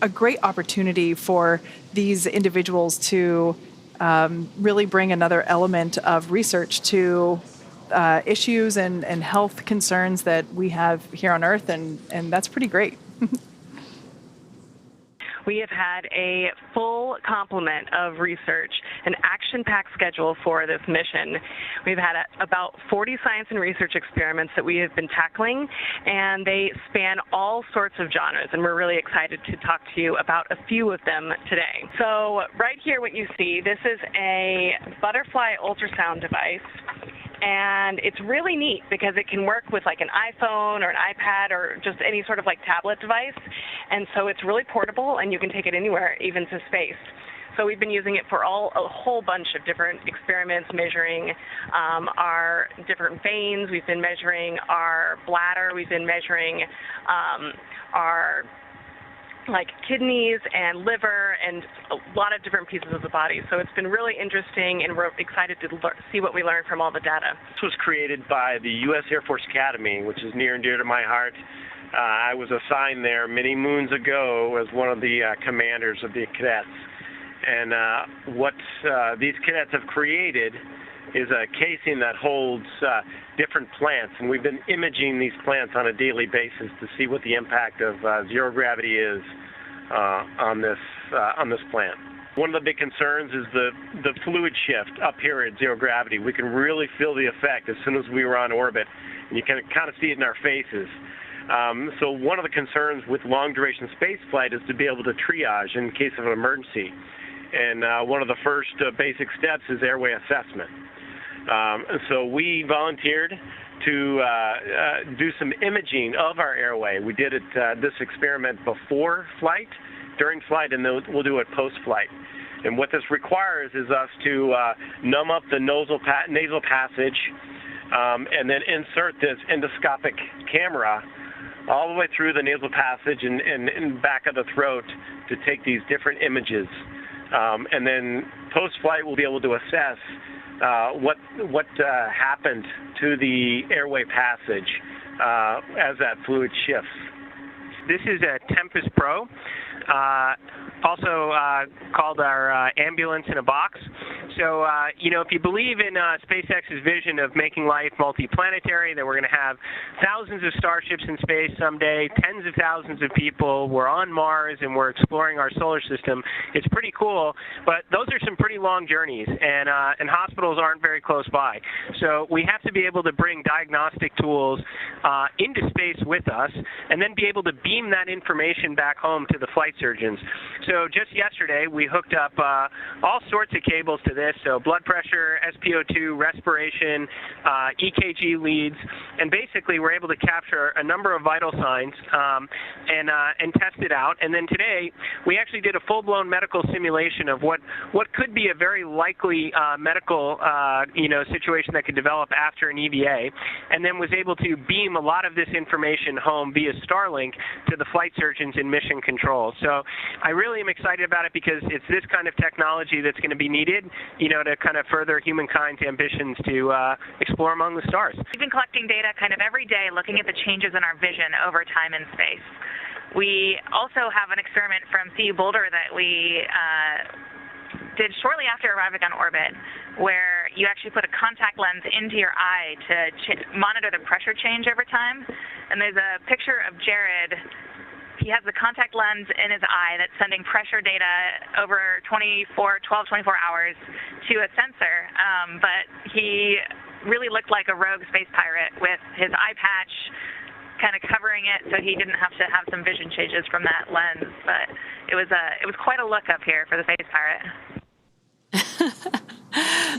a great opportunity for these individuals to really bring another element of research to issues and health concerns that we have here on Earth, and that's pretty great. We have had a full complement of research, an action-packed schedule for this mission. We've had about 40 science and research experiments that we have been tackling, and they span all sorts of genres, and we're really excited to talk to you about a few of them today. So right here, what you see, this is a butterfly ultrasound device. And it's really neat because it can work with an iPhone or an iPad or just any sort of tablet device. And so it's really portable and you can take it anywhere, even to space. So we've been using it for a whole bunch of different experiments, measuring our different veins. We've been measuring our bladder. We've been measuring our kidneys and liver and a lot of different pieces of the body. So it's been really interesting, and we're excited to see what we learn from all the data. This was created by the U.S. Air Force Academy, which is near and dear to my heart. I was assigned there many moons ago as one of the commanders of the cadets. And what these cadets have created is a casing that holds different plants, and we've been imaging these plants on a daily basis to see what the impact of zero gravity is on this plant. One of the big concerns is the fluid shift up here at zero gravity. We can really feel the effect as soon as we were on orbit, and you can kind of see it in our faces. So one of the concerns with long-duration space flight is to be able to triage in case of an emergency. And one of the first basic steps is airway assessment. So we volunteered to do some imaging of our airway. We did this experiment before flight, during flight, and then we'll do it post-flight. And what this requires is us to numb up the nasal passage and then insert this endoscopic camera all the way through the nasal passage and back of the throat to take these different images. And then post-flight, we'll be able to assess what happened to the airway passage as that fluid shifts. This is a Tempest Pro, also called our ambulance in a box. So, if you believe in SpaceX's vision of making life multiplanetary, that we're going to have thousands of starships in space someday, tens of thousands of people, we're on Mars and we're exploring our solar system, it's pretty cool. But those are some pretty long journeys, and hospitals aren't very close by. So we have to be able to bring diagnostic tools into space with us, and then be able to beam that information back home to the flight surgeons. So just yesterday, we hooked up all sorts of cables to this, so blood pressure, SpO2, respiration, EKG leads, and basically we're able to capture a number of vital signs and test it out. And then today, we actually did a full-blown medical simulation of what could be a very likely medical situation that could develop after an EVA, and then was able to beam a lot of this information home via Starlink to the flight surgeons in mission control. So I really am excited about it because it's this kind of technology that's going to be needed, to kind of further humankind's ambitions to explore among the stars. We've been collecting data kind of every day, looking at the changes in our vision over time in space. We also have an experiment from CU Boulder that we did shortly after arriving on orbit, where you actually put a contact lens into your eye to monitor the pressure change over time. And there's a picture of Jared. He has the contact lens in his eye that's sending pressure data over 12, 24 hours to a sensor. But he really looked like a rogue space pirate with his eye patch kind of covering it, so he didn't have to have some vision changes from that lens. But it was quite a look up here for the space pirate.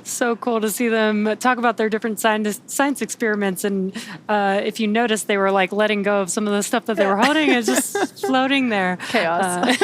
So cool to see them talk about their different science experiments. And if you notice, they were like letting go of some of the stuff that they were holding. It was just floating there. Chaos.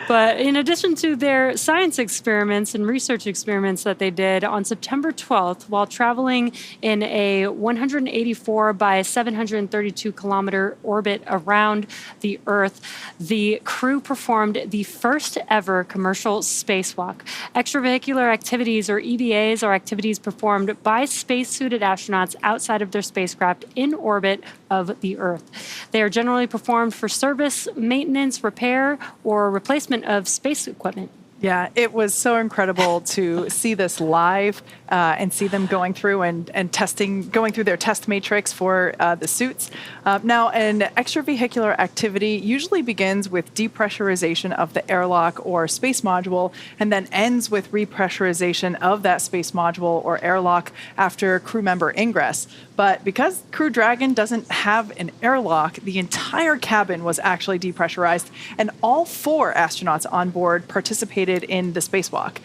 But in addition to their science experiments and research experiments that they did on September 12th, while traveling in a 184 by 732 kilometer orbit around the Earth, the crew performed the first ever commercial spacewalk. Extravehicular activities, or EVAs, are activities performed by spacesuited astronauts outside of their spacecraft in orbit of the Earth. They are generally performed for service, maintenance, repair, or replacement of space equipment. Yeah, it was so incredible to see this live and see them going through and testing, going through their test matrix for the suits. Now, an extravehicular activity usually begins with depressurization of the airlock or space module, and then ends with repressurization of that space module or airlock after crew member ingress. But because Crew Dragon doesn't have an airlock, the entire cabin was actually depressurized, and all 4 astronauts on board participated in the spacewalk.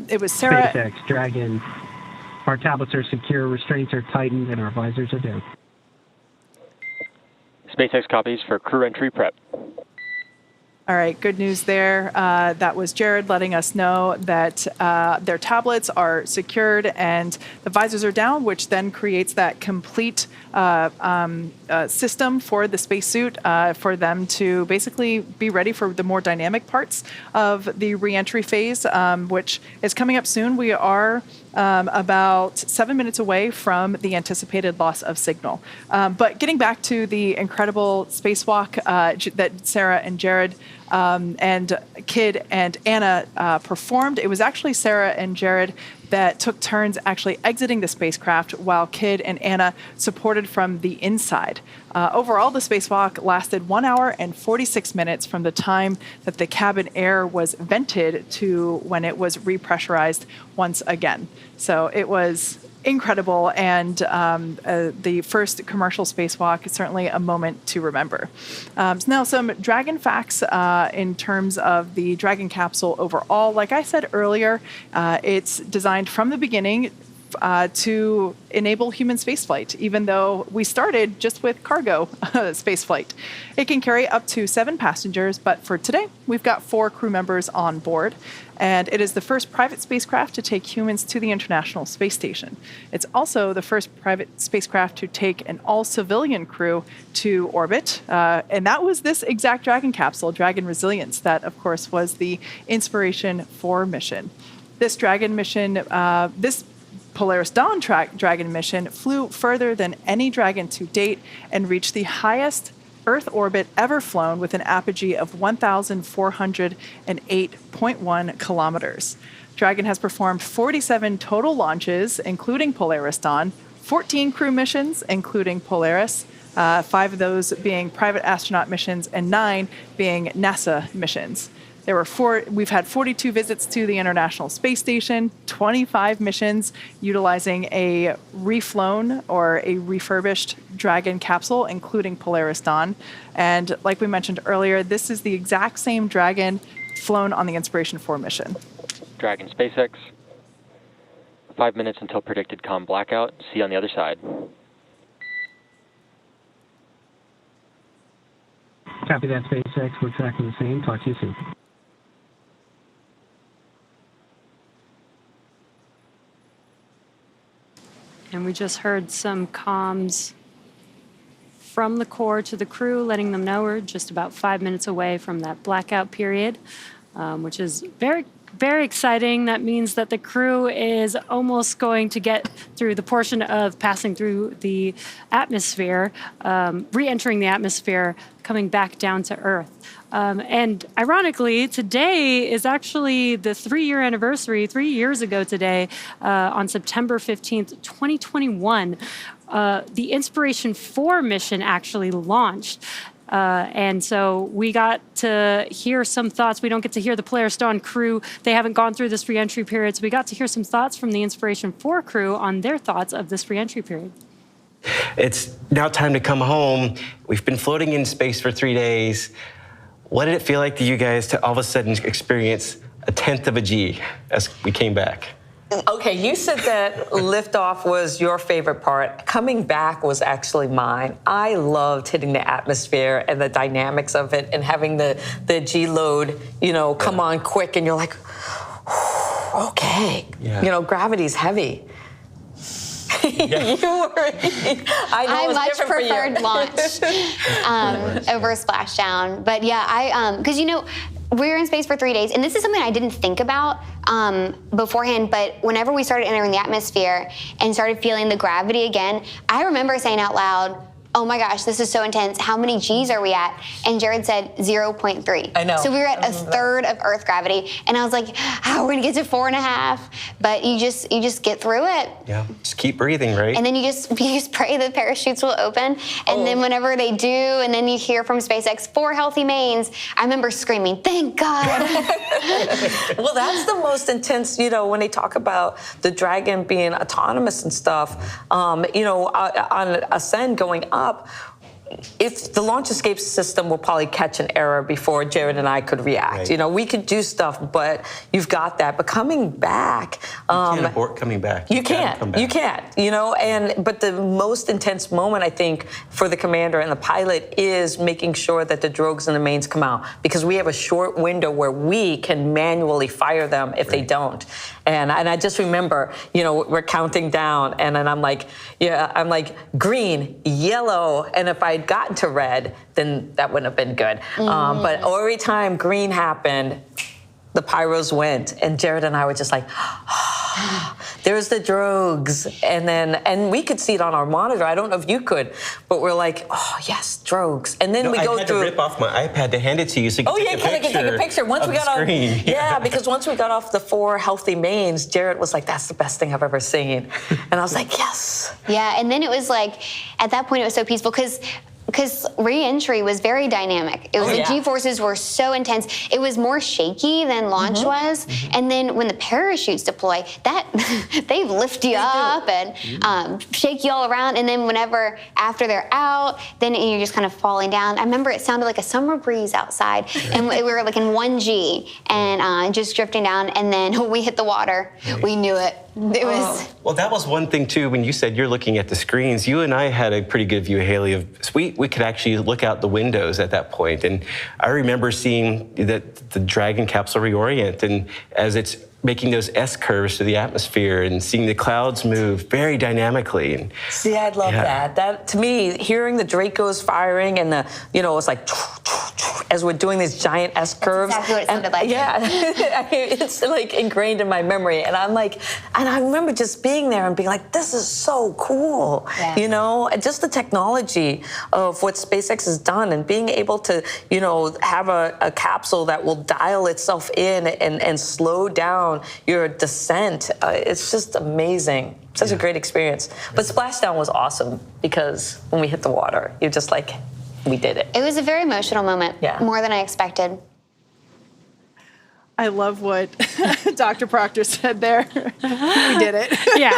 It was Sarah. SpaceX Dragon. Our tablets are secure, restraints are tightened, and our visors are down. SpaceX copies for crew entry prep. All right, good news there. That was Jared letting us know that their tablets are secured and the visors are down, which then creates that complete system for the spacesuit for them to basically be ready for the more dynamic parts of the reentry phase, which is coming up soon. We are about 7 minutes away from the anticipated loss of signal. But getting back to the incredible spacewalk that Sarah and Jared and Kid and Anna performed, it was actually Sarah and Jared that took turns actually exiting the spacecraft while Kid and Anna supported from the inside. Overall, the spacewalk lasted 1 hour and 46 minutes from the time that the cabin air was vented to when it was repressurized once again. So it was incredible, and the first commercial spacewalk is certainly a moment to remember. Now, some Dragon facts in terms of the Dragon capsule overall. Like I said earlier, it's designed from the beginning to enable human spaceflight, even though we started just with cargo spaceflight. It can carry up to 7 passengers, but for today, we've got 4 crew members on board, and it is the first private spacecraft to take humans to the International Space Station. It's also the first private spacecraft to take an all-civilian crew to orbit, and that was this exact Dragon capsule, Dragon Resilience, that, of course, was the inspiration for mission. This Dragon mission, this Polaris Dawn Dragon mission flew further than any Dragon to date and reached the highest Earth orbit ever flown with an apogee of 1,408.1 kilometers. Dragon has performed 47 total launches, including Polaris Dawn, 14 crew missions, including Polaris, 5 of those being private astronaut missions, and 9 being NASA missions. We've had 42 visits to the International Space Station, 25 missions utilizing a reflown or a refurbished Dragon capsule, including Polaris Dawn. And like we mentioned earlier, this is the exact same Dragon flown on the Inspiration 4 mission. Dragon SpaceX, 5 minutes until predicted comm blackout. See you on the other side. Copy that, SpaceX. We're tracking the same. Talk to you soon. And we just heard some comms from the core to the crew, letting them know we're just about 5 minutes away from that blackout period, which is very, very exciting. That means that the crew is almost going to get through the portion of passing through the atmosphere, re-entering the atmosphere, coming back down to Earth. And ironically, today is actually the 3-year anniversary, 3 years ago today, on September 15th, 2021, the Inspiration 4 mission actually launched. And so we got to hear some thoughts. We don't get to hear the Polaris Dawn crew. They haven't gone through this re-entry period. So we got to hear some thoughts from the Inspiration 4 crew on their thoughts of this re-entry period. It's now time to come home. We've been floating in space for 3 days. What did it feel like to you guys to all of a sudden experience a 1/10 of a G as we came back? Okay, you said that liftoff was your favorite part. Coming back was actually mine. I loved hitting the atmosphere and the dynamics of it and having the G load, come on quick, and you're like, okay, gravity's heavy. I much preferred launch over splashdown. But yeah, because we were in space for 3 days, and this is something I didn't think about beforehand, but whenever we started entering the atmosphere and started feeling the gravity again, I remember saying out loud, oh my gosh, this is so intense. How many G's are we at? And Jared said 0.3. I know. So we were at a third of Earth gravity. And I was like, how are we gonna get to 4.5? But you just get through it. Yeah, just keep breathing, right? And then you just pray the parachutes will open. And then whenever they do, and then you hear from SpaceX, 4 healthy mains, I remember screaming, thank God. Well, that's the most intense, when they talk about the Dragon being autonomous and stuff, on ascend going up, if the launch escape system will probably catch an error before Jared and I could react. Right. We could do stuff, but you've got that. But coming back, you can't abort coming back. You can't. You can't. But the most intense moment, I think, for the commander and the pilot is making sure that the drogues and the mains come out, because we have a short window where we can manually fire them if they don't. And I just remember, we're counting down, and then I'm like green, yellow, and if I'd gotten to red, then that wouldn't have been good. But every time green happened, the pyros went, and Jared and I were just like, there's the drogues. And we could see it on our monitor. I don't know if you could, but we're like, oh, yes, drogues. And then we go through. I had to rip off my iPad to hand it to you so you could take a picture. Once we got off, screen. Yeah, because once we got off the 4 healthy mains, Jared was like, that's the best thing I've ever seen. And I was like, yes. Yeah, and then it was like, at that point, it was so peaceful because re-entry was very dynamic. It was the G-forces were so intense. It was more shaky than launch was. And then when the parachutes deploy, they lift you up and shake you all around. And then after they're out, then you're just kind of falling down. I remember it sounded like a summer breeze outside, and we were like in 1G and just drifting down. And then we hit the water. We knew it. It was. Well, that was one thing too. When you said you're looking at the screens, you and I had a pretty good view, Haley. Of we could actually look out the windows at that point, and I remember seeing that the Dragon capsule reorient, and as it's making those S curves to the atmosphere, and seeing the clouds move very dynamically. And see, I'd love that. That to me, hearing the Dracos firing and it's like, as we're doing these giant S curves. That's exactly what it sounded like. Yeah, it's like ingrained in my memory. And I remember just being there and being like, this is so cool. Yeah. You know, and just the technology of what SpaceX has done and being able to, you know, have a capsule that will dial itself in and slow down your descent. It's just amazing. Such a great experience. But splashdown was awesome because when we hit the water, you're just like, we did it. It was a very emotional moment, more than I expected. I love what Dr. Proctor said there. We did it. Yeah.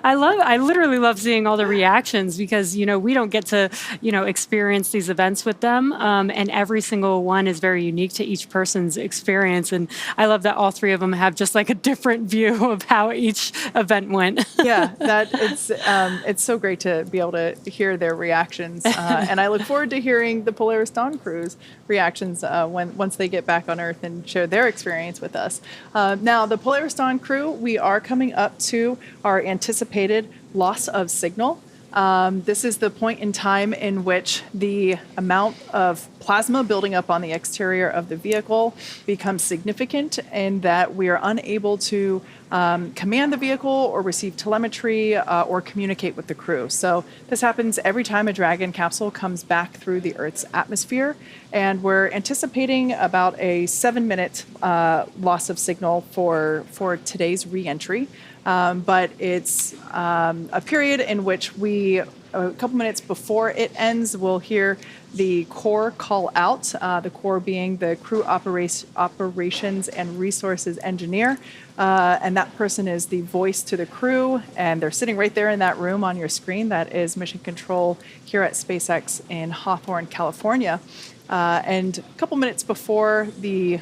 I literally love seeing all the reactions because, you know, we don't get to, you know, experience these events with them. And every single one is very unique to each person's experience. And I love that all three of them have just like a different view of how each event went. Yeah, it's so great to be able to hear their reactions. And I look forward to hearing the Polaris Dawn crew's reactions once they get back on Earth and share their experience with us. Now, the Polaris Dawn crew, we are coming up to our anticipated loss of signal. This is the point in time in which the amount of plasma building up on the exterior of the vehicle becomes significant and that we are unable to command the vehicle or receive telemetry or communicate with the crew. So this happens every time a Dragon capsule comes back through the Earth's atmosphere, and we're anticipating about a 7-minute loss of signal for today's re-entry. But it's a period in which a couple minutes before it ends, we'll hear the core call out, the core being the crew operations and resources engineer. And that person is the voice to the crew, and they're sitting right there in that room on your screen. That is Mission Control here at SpaceX in Hawthorne, California. And a couple minutes before the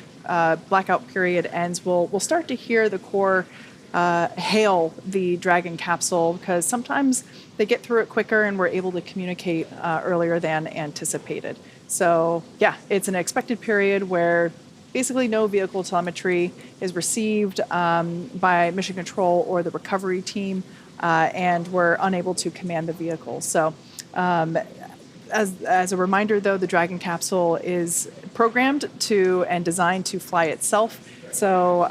blackout period ends, we'll start to hear the core hail the Dragon capsule because sometimes they get through it quicker and we're able to communicate earlier than anticipated. So yeah, it's an expected period where basically no vehicle telemetry is received by Mission Control or the recovery team, and we're unable to command the vehicle. So as a reminder, though, the Dragon capsule is programmed to and designed to fly itself. So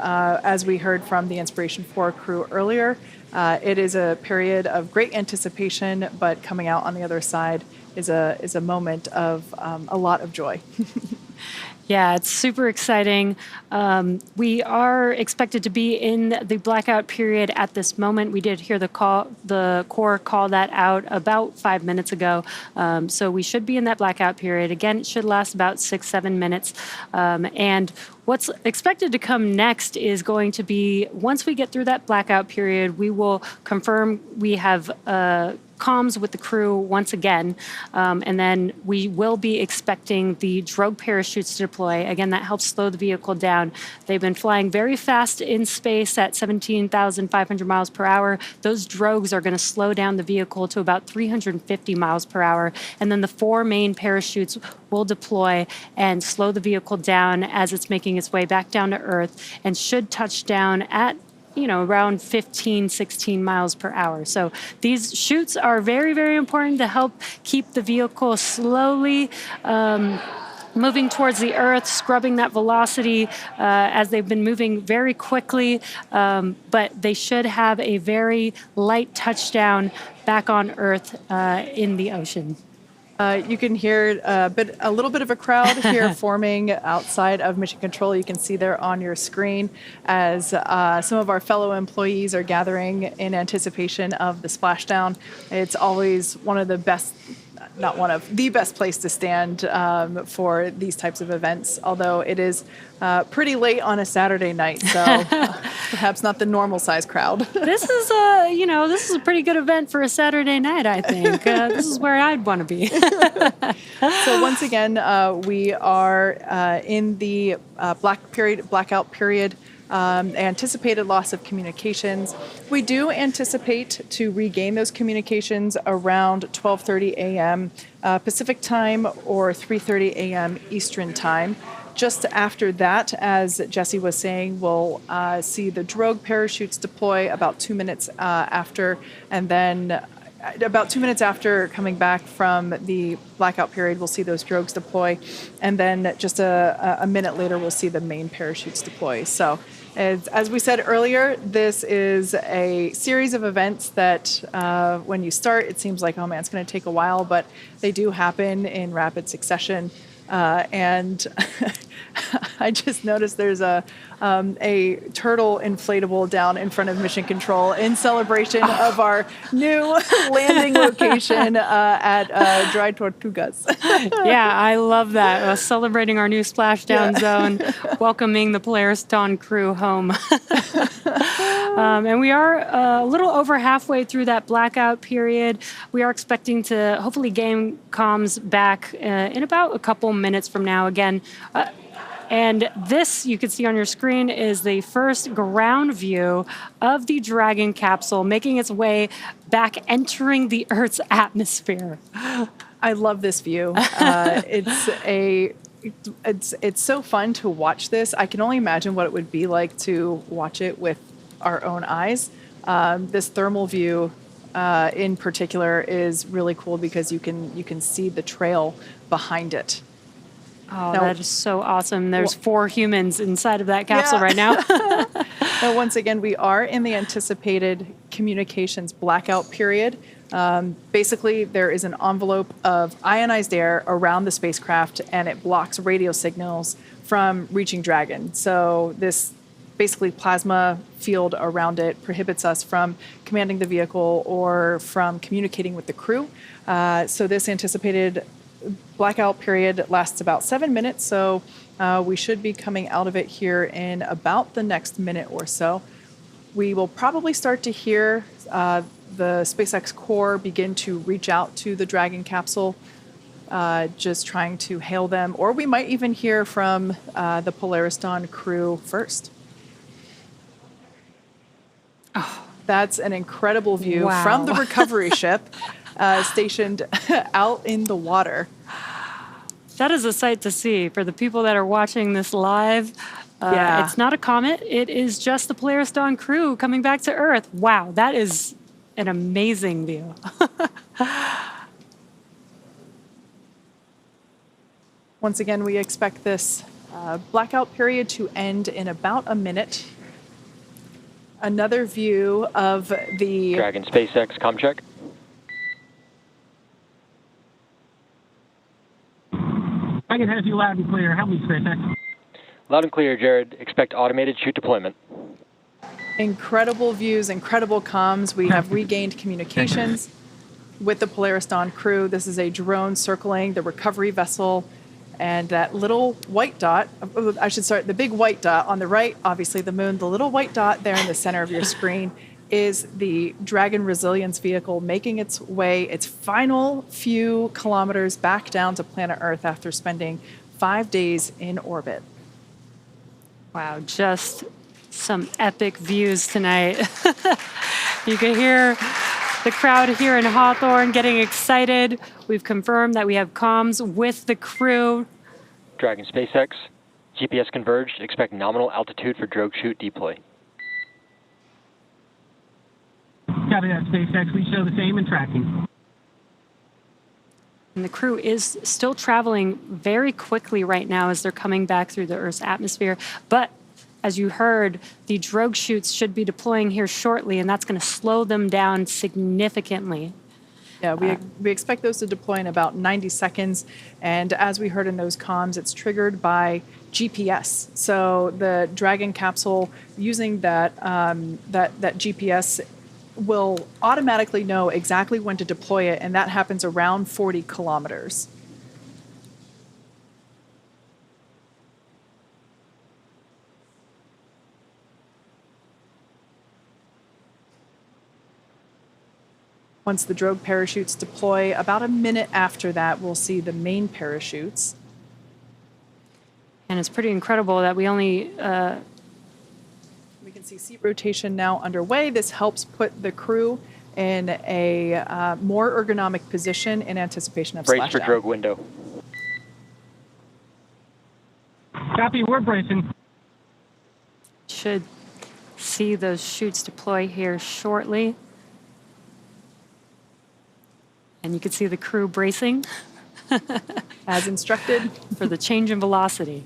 as we heard from the Inspiration 4 crew earlier, it is a period of great anticipation, but coming out on the other side is a moment of a lot of joy. Yeah, it's super exciting. We are expected to be in the blackout period at this moment. We did hear the core call that out about 5 minutes ago. So we should be in that blackout period. Again, it should last about 6-7 minutes. And what's expected to come next is going to be, once we get through that blackout period, we will confirm we have comms with the crew once again, and then we will be expecting the drogue parachutes to deploy. Again, that helps slow the vehicle down. They've been flying very fast in space at 17,500 miles per hour. Those drogues are going to slow down the vehicle to about 350 miles per hour, and then the 4 main parachutes will deploy and slow the vehicle down as it's making its way back down to Earth, and should touch down at around 15, 16 miles per hour. So these chutes are very, very important to help keep the vehicle slowly moving towards the Earth, scrubbing that velocity as they've been moving very quickly. But they should have a very light touchdown back on Earth in the ocean. You can hear a little bit of a crowd here forming outside of Mission Control. You can see there on your screen as some of our fellow employees are gathering in anticipation of the splashdown. It's always one of the best, not one of the best place to stand for these types of events, although it is pretty late on a Saturday night, so perhaps not the normal size crowd. This is a pretty good event for a Saturday night, I think. This is where I'd want to be. So once again, we are in the blackout period. Anticipated loss of communications. We do anticipate to regain those communications around 12:30 a.m. Pacific time or 3:30 a.m. Eastern time. Just after that, as Jesse was saying, we'll see the drogue parachutes deploy about 2 minutes after, and then about 2 minutes after coming back from the blackout period, we'll see those drogues deploy. And then just a minute later, we'll see the main parachutes deploy. So as we said earlier, this is a series of events that when you start, it seems like, oh man, it's going to take a while, but they do happen in rapid succession. And I just noticed there's a turtle inflatable down in front of Mission Control in celebration of our new landing location at Dry Tortugas. Yeah, I love that. Celebrating our new splashdown zone, welcoming the Polaris Dawn crew home. And we are a little over halfway through that blackout period. We are expecting to hopefully gain comms back in about a couple minutes from now again. And this, you can see on your screen, is the first ground view of the Dragon capsule making its way back, entering the Earth's atmosphere. I love this view. It's so fun to watch this. I can only imagine what it would be like to watch it with our own eyes. This thermal view in particular is really cool because you can see the trail behind it. Oh, that is so awesome. There's 4 humans inside of that capsule right now. Now, once again, we are in the anticipated communications blackout period. Basically, there is an envelope of ionized air around the spacecraft, and it blocks radio signals from reaching Dragon. So this basically plasma field around it prohibits us from commanding the vehicle or from communicating with the crew. So this anticipated blackout period lasts about 7 minutes, so we should be coming out of it here in about the next minute or so. We will probably start to hear the SpaceX core begin to reach out to the Dragon capsule, just trying to hail them, or we might even hear from the Polaris Dawn crew first. Oh, that's an incredible view from the recovery ship stationed out in the water. That is a sight to see for the people that are watching this live. It's not a comet. It is just the Polaris Dawn crew coming back to Earth. Wow, that is an amazing view. Once again, we expect this blackout period to end in about a minute. Another view of the Dragon SpaceX comm check. I can have you loud and clear. Help me, SpaceX. Loud and clear, Jared. Expect automated chute deployment. Incredible views, incredible comms. We have regained communications with the Polaris Dawn crew. This is a drone circling the recovery vessel. And that little white dot, I should start, the big white dot on the right, obviously the moon, the little white dot there in the center of your screen is the Dragon Resilience vehicle making its way, its final few kilometers back down to planet Earth after spending 5 days in orbit. Wow, just some epic views tonight. You can hear the crowd here in Hawthorne getting excited. We've confirmed that we have comms with the crew. Dragon SpaceX, GPS converged. Expect nominal altitude for drogue chute deploy. Copy that, SpaceX. We show the same and tracking. And the crew is still traveling very quickly right now as they're coming back through the Earth's atmosphere. But as you heard, the drogue chutes should be deploying here shortly, and that's going to slow them down significantly. Yeah, we expect those to deploy in about 90 seconds. And as we heard in those comms, it's triggered by GPS. So the Dragon capsule, using that GPS, will automatically know exactly when to deploy it, and that happens around 40 kilometers. Once the drogue parachutes deploy, about a minute after that, we'll see the main parachutes. And it's pretty incredible that we only... We can see seat rotation now underway. This helps put the crew in a more ergonomic position in anticipation of Brace for splashdown. drogue window. Copy, we're bracing. Should see those chutes deploy here shortly. And you can see the crew bracing As instructed. for the change in velocity.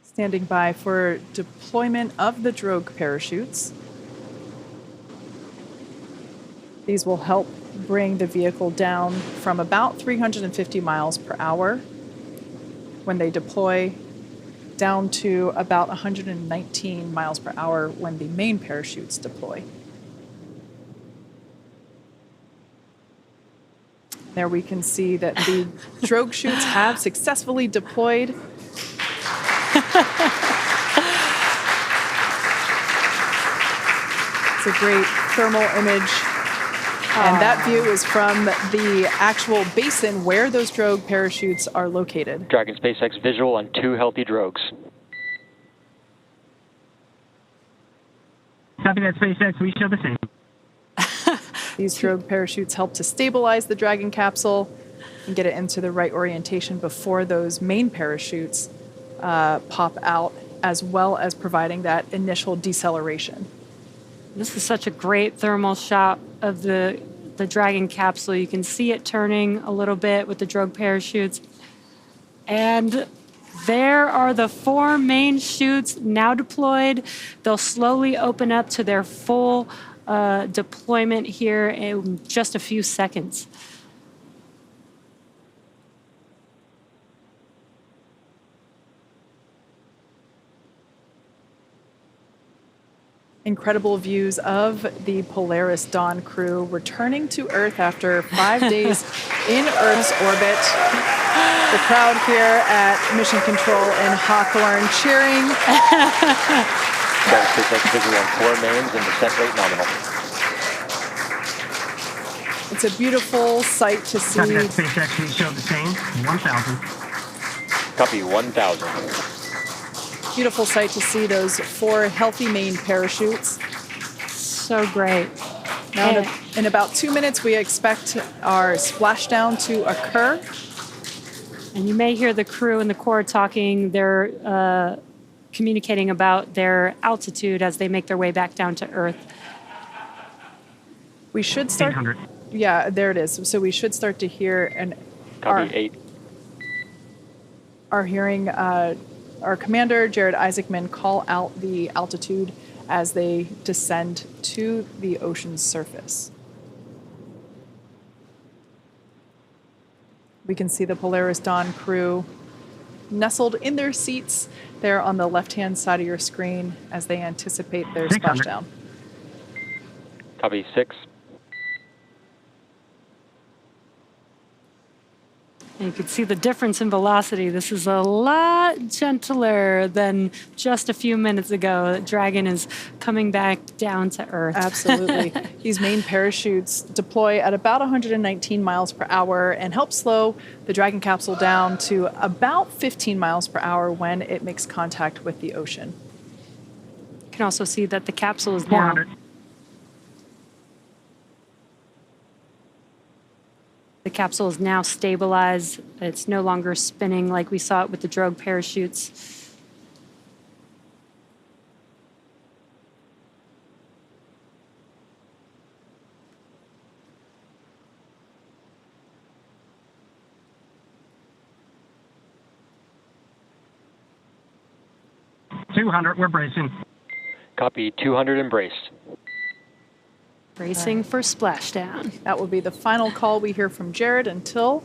Standing by for deployment of the drogue parachutes. These will help bring the vehicle down from about 350 miles per hour when they deploy down to about 119 miles per hour when the main parachutes deploy. There we can see that the drogue chutes have successfully deployed. It's a great thermal image. And that view is from the actual basin where those drogue parachutes are located. Dragon SpaceX visual on 2 healthy drogues. Copy that, SpaceX. We show the same. These drogue parachutes help to stabilize the Dragon capsule and get it into the right orientation before those main parachutes pop out, as well as providing that initial deceleration. This is such a great thermal shot of the Dragon capsule. You can see it turning a little bit with the drogue parachutes. And there are the 4 main chutes now deployed. They'll slowly open up to their full deployment here in just a few seconds. Incredible views of the Polaris Dawn crew returning to Earth after 5 days in Earth's orbit. The crowd here at Mission Control in Hawthorne cheering. Dragon SpaceX visual on 4 mains and descent rate nominal. It's a beautiful sight to see. Copy that, SpaceX. We show the same. 1,000. Copy 1,000. Beautiful sight to see those 4 healthy main parachutes. So great. Now, in about 2 minutes, we expect our splashdown to occur. And you may hear the crew and the Corps talking. They're communicating about their altitude as they make their way back down to Earth. We should start. 800. Yeah, there it is. So we should start to hear and Copy 8. are hearing our commander, Jared Isaacman, call out the altitude as they descend to the ocean's surface. We can see the Polaris Dawn crew nestled in their seats there on the left-hand side of your screen as they anticipate their 600. splashdown. Copy 6. And you can see the difference in velocity. This is a lot gentler than just a few minutes ago. Dragon is coming back down to Earth. Absolutely. These main parachutes deploy at about 119 miles per hour and help slow the Dragon capsule down to about 15 miles per hour when it makes contact with the ocean. You can also see that the capsule is now 400. the capsule is now stabilized. It's no longer spinning like we saw it with the drogue parachutes. $200. We're bracing. Copy 200 embraced. Bracing for splashdown. That will be the final call we hear from Jared until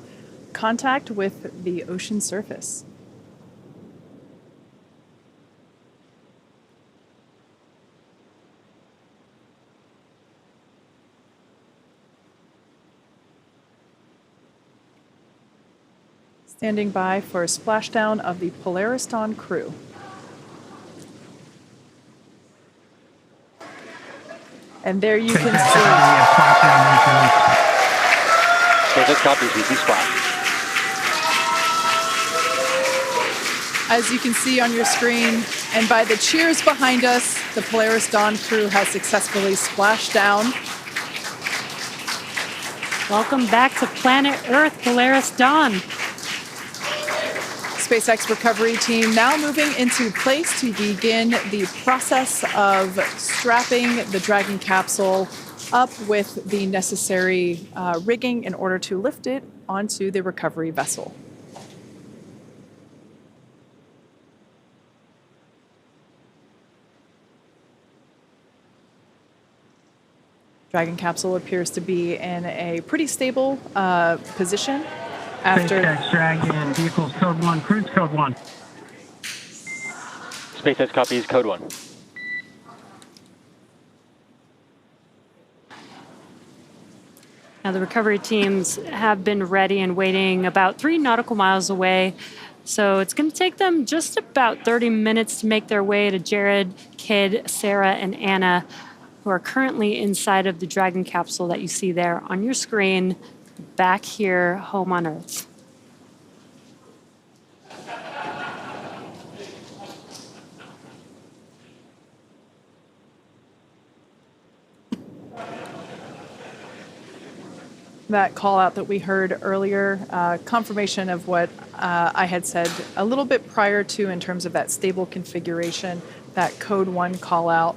contact with the ocean surface. Standing by for a splashdown of the Polaris Dawn crew. And there you can see. SpaceX copies, we see splash. As you can see on your screen, and by the cheers behind us, the Polaris Dawn crew has successfully splashed down. Welcome back to planet Earth, Polaris Dawn. SpaceX recovery team now moving into place to begin the process of strapping the Dragon capsule up with the necessary rigging in order to lift it onto the recovery vessel. Dragon capsule appears to be in a pretty stable position after SpaceX Dragon vehicles code 1, cruise code 1. SpaceX copies code 1. Now, the recovery teams have been ready and waiting about 3 nautical miles away. So it's going to take them just about 30 minutes to make their way to Jared, Kid, Sarah, and Anna, who are currently inside of the Dragon capsule that you see there on your screen, back here, home on Earth. that call out that we heard earlier, confirmation of what I had said a little bit prior to in terms of that stable configuration, that code 1 call out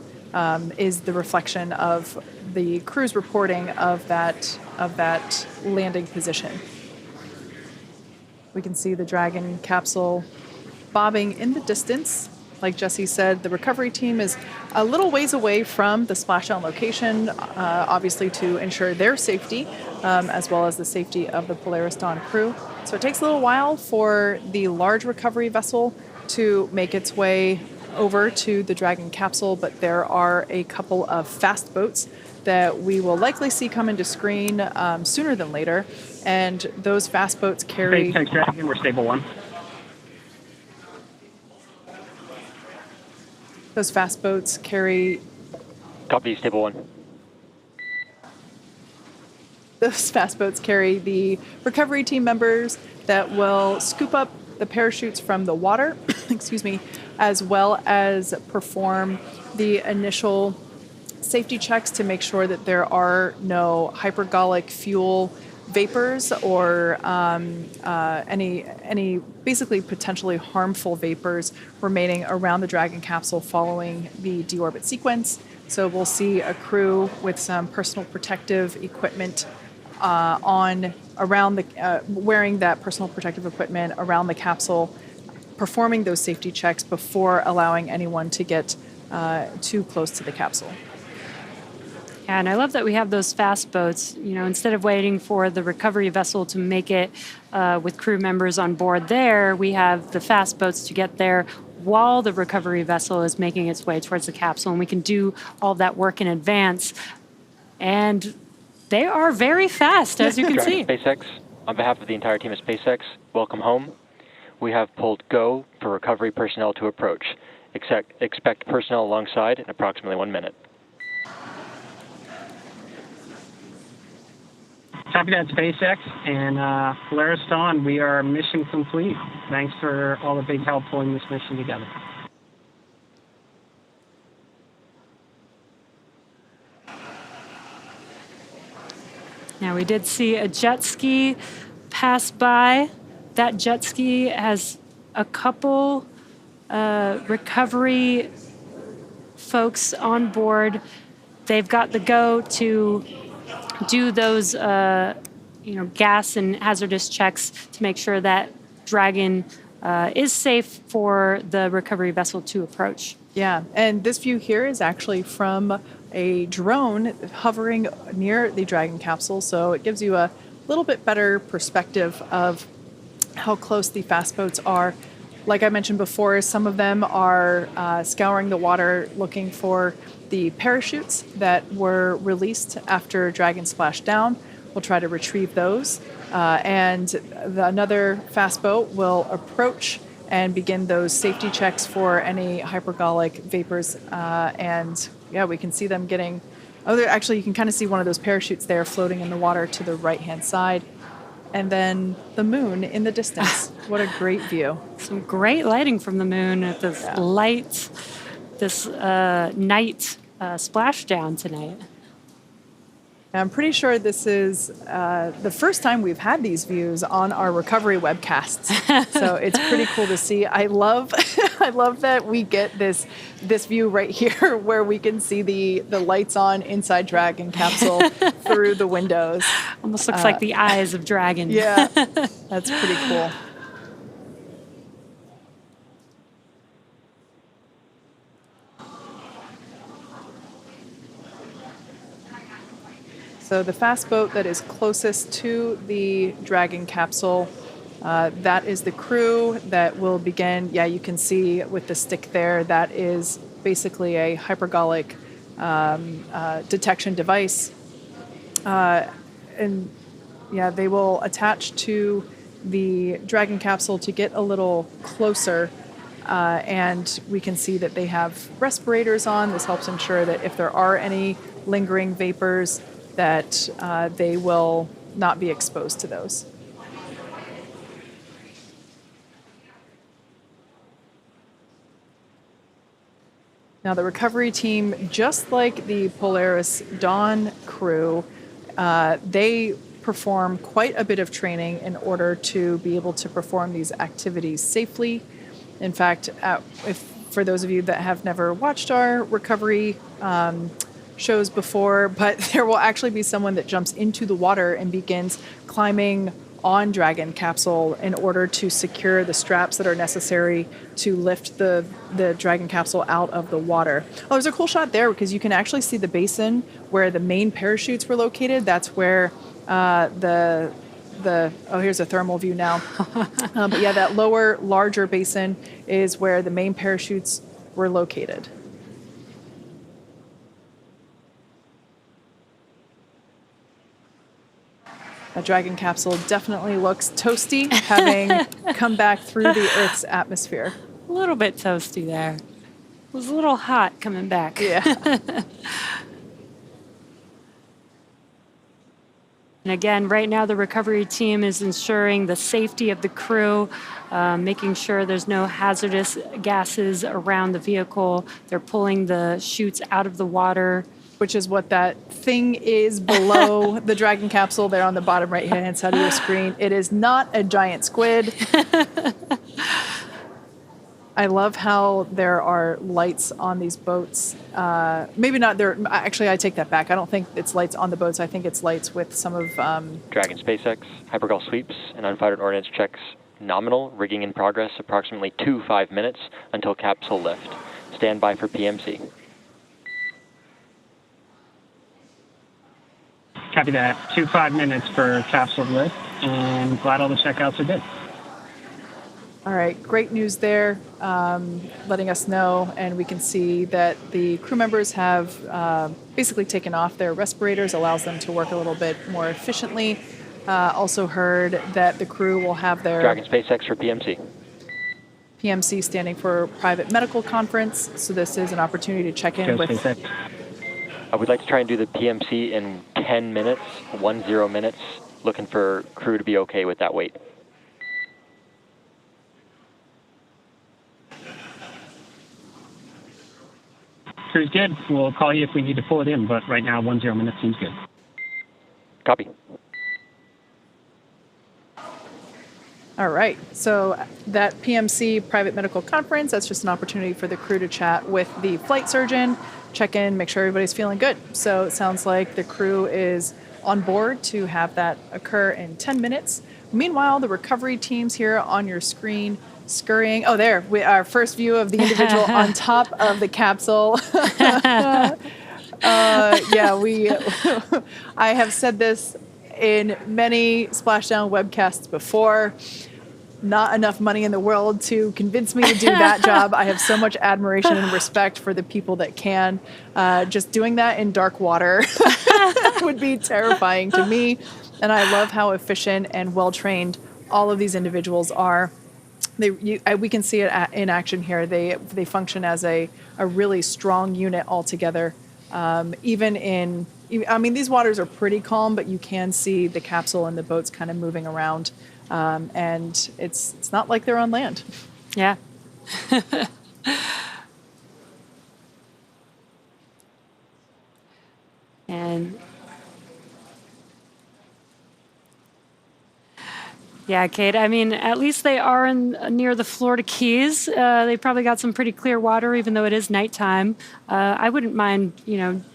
is the reflection of the crew's reporting of that landing position. We can see the Dragon capsule bobbing in the distance. Like Jesse said, the recovery team is a little ways away from the splashdown location, obviously to ensure their safety, as well as the safety of the Polaris Dawn crew. So it takes a little while for the large recovery vessel to make its way over to the Dragon capsule, but there are a couple of fast boats that we will likely see come into screen sooner than later, and those fast boats carry... SpaceX Dragon, we're stable 1. Those fast boats carry... Copy, stable 1. Those fast boats carry the recovery team members that will scoop up the parachutes from the water, excuse me, as well as perform the initial safety checks to make sure that there are no hypergolic fuel vapors or any basically potentially harmful vapors remaining around the Dragon capsule following the deorbit sequence. So we'll see a crew with some personal protective equipment wearing that personal protective equipment around the capsule, performing those safety checks before allowing anyone to get too close to the capsule. Yeah, and I love that we have those fast boats. You know, instead of waiting for the recovery vessel to make it with crew members on board there, we have the fast boats to get there while the recovery vessel is making its way towards the capsule, and we can do all that work in advance. And they are very fast, as you can see. SpaceX, on behalf of the entire team at SpaceX, welcome home. We have pulled go for recovery personnel to approach. Expect personnel alongside in approximately 1 minute. Copy that, SpaceX. And Polaris Dawn, we are mission complete. Thanks for all the big help pulling this mission together. Now, we did see a jet ski pass by. That jet ski has a couple recovery folks on board. They've got the go to do those gas and hazardous checks to make sure that Dragon is safe for the recovery vessel to approach. Yeah, and this view here is actually from a drone hovering near the Dragon capsule, so it gives you a little bit better perspective of how close the fast boats are. Like I mentioned before, some of them are scouring the water looking for the parachutes that were released after Dragon splashed down. We'll try to retrieve those. And another fast boat will approach and begin those safety checks for any hypergolic vapors. And yeah, we can see them getting... actually, you can kind of see one of those parachutes there floating in the water to the right-hand side. And then the moon in the distance. What a great view. Some great lighting from the moon at this night splashdown tonight. I'm pretty sure this is the first time we've had these views on our recovery webcasts. So it's pretty cool to see. I love I love that we get this view right here where we can see the lights on inside Dragon capsule through the windows. Almost looks like the eyes of Dragon. Yeah, that's pretty cool. So the fast boat that is closest to the Dragon capsule, that is the crew that will begin. Yeah, you can see with the stick there, that is basically a hypergolic detection device. And yeah, they will attach to the Dragon capsule to get a little closer. And we can see that they have respirators on. This helps ensure that if there are any lingering vapors, that they will not be exposed to those. Now the recovery team, just like the Polaris Dawn crew, they perform quite a bit of training in order to be able to perform these activities safely. In fact, for those of you that have never watched our recovery shows before, but there will actually be someone that jumps into the water and begins climbing on Dragon capsule in order to secure the straps that are necessary to lift the Dragon capsule out of the water. Oh, there's a cool shot there because you can actually see the basin where the main parachutes were located. That's where here's a thermal view now. But yeah, that lower, larger basin is where the main parachutes were located. A Dragon capsule definitely looks toasty, having come back through the Earth's atmosphere. A little bit toasty there. It was a little hot coming back. Yeah. And again, right now the recovery team is ensuring the safety of the crew, making sure there's no hazardous gases around the vehicle. They're pulling the chutes out of the water. Which is what that thing is below the Dragon capsule there on the bottom right-hand side of your screen. It is not a giant squid. I love how there are lights on these boats. Maybe not there. Actually, I take that back. I don't think it's lights on the boats. I think it's lights with some of... Dragon SpaceX, hypergol sweeps, and unfired ordnance checks nominal, rigging in progress, approximately 5 minutes until capsule lift. Stand by for PMC. Copy that. 5 minutes for capsule lift, and glad all the checkouts are good. All right, great news there, letting us know, and we can see that the crew members have basically taken off their respirators, allows them to work a little bit more efficiently. Also heard that the crew will have their... Dragon SpaceX for PMC. PMC standing for Private Medical Conference, so this is an opportunity to check in with... SpaceX. We'd like to try and do the PMC in 10 minutes, 10 minutes, looking for crew to be okay with that wait. Crew's good. We'll call you if we need to pull it in, but right now 10 minutes seems good. Copy. All right, so that PMC Private Medical Conference, that's just an opportunity for the crew to chat with the flight surgeon, check in, make sure everybody's feeling good. So it sounds like the crew is on board to have that occur in 10 minutes. Meanwhile, the recovery team's here on your screen scurrying. Oh, there, our first view of the individual on top of the capsule. I have said this in many Splashdown webcasts before. Not enough money in the world to convince me to do that job. I have so much admiration and respect for the people that can. Just doing that in dark water would be terrifying to me. And I love how efficient and well-trained all of these individuals are. We can see it in action here. They function as a really strong unit altogether. These waters are pretty calm, but you can see the capsule and the boats kind of moving around. And it's not like they're on land. Yeah. And Yeah, Kate. I mean, at least they are near the Florida Keys. They probably got some pretty clear water, even though it is nighttime. I wouldn't mind,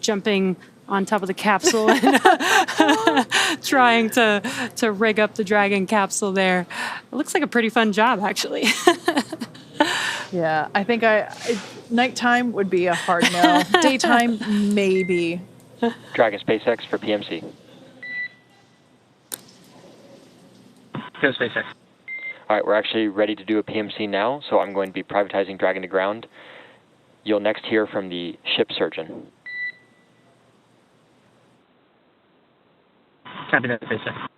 jumping on top of the capsule and trying to rig up the Dragon capsule there. It looks like a pretty fun job, actually. Yeah, I think nighttime would be a hard no. Daytime, maybe. Dragon SpaceX for PMC. Go SpaceX. All right, we're actually ready to do a PMC now, so I'm going to be privatizing Dragon to ground. You'll next hear from the ship surgeon. Copy that, SpaceX.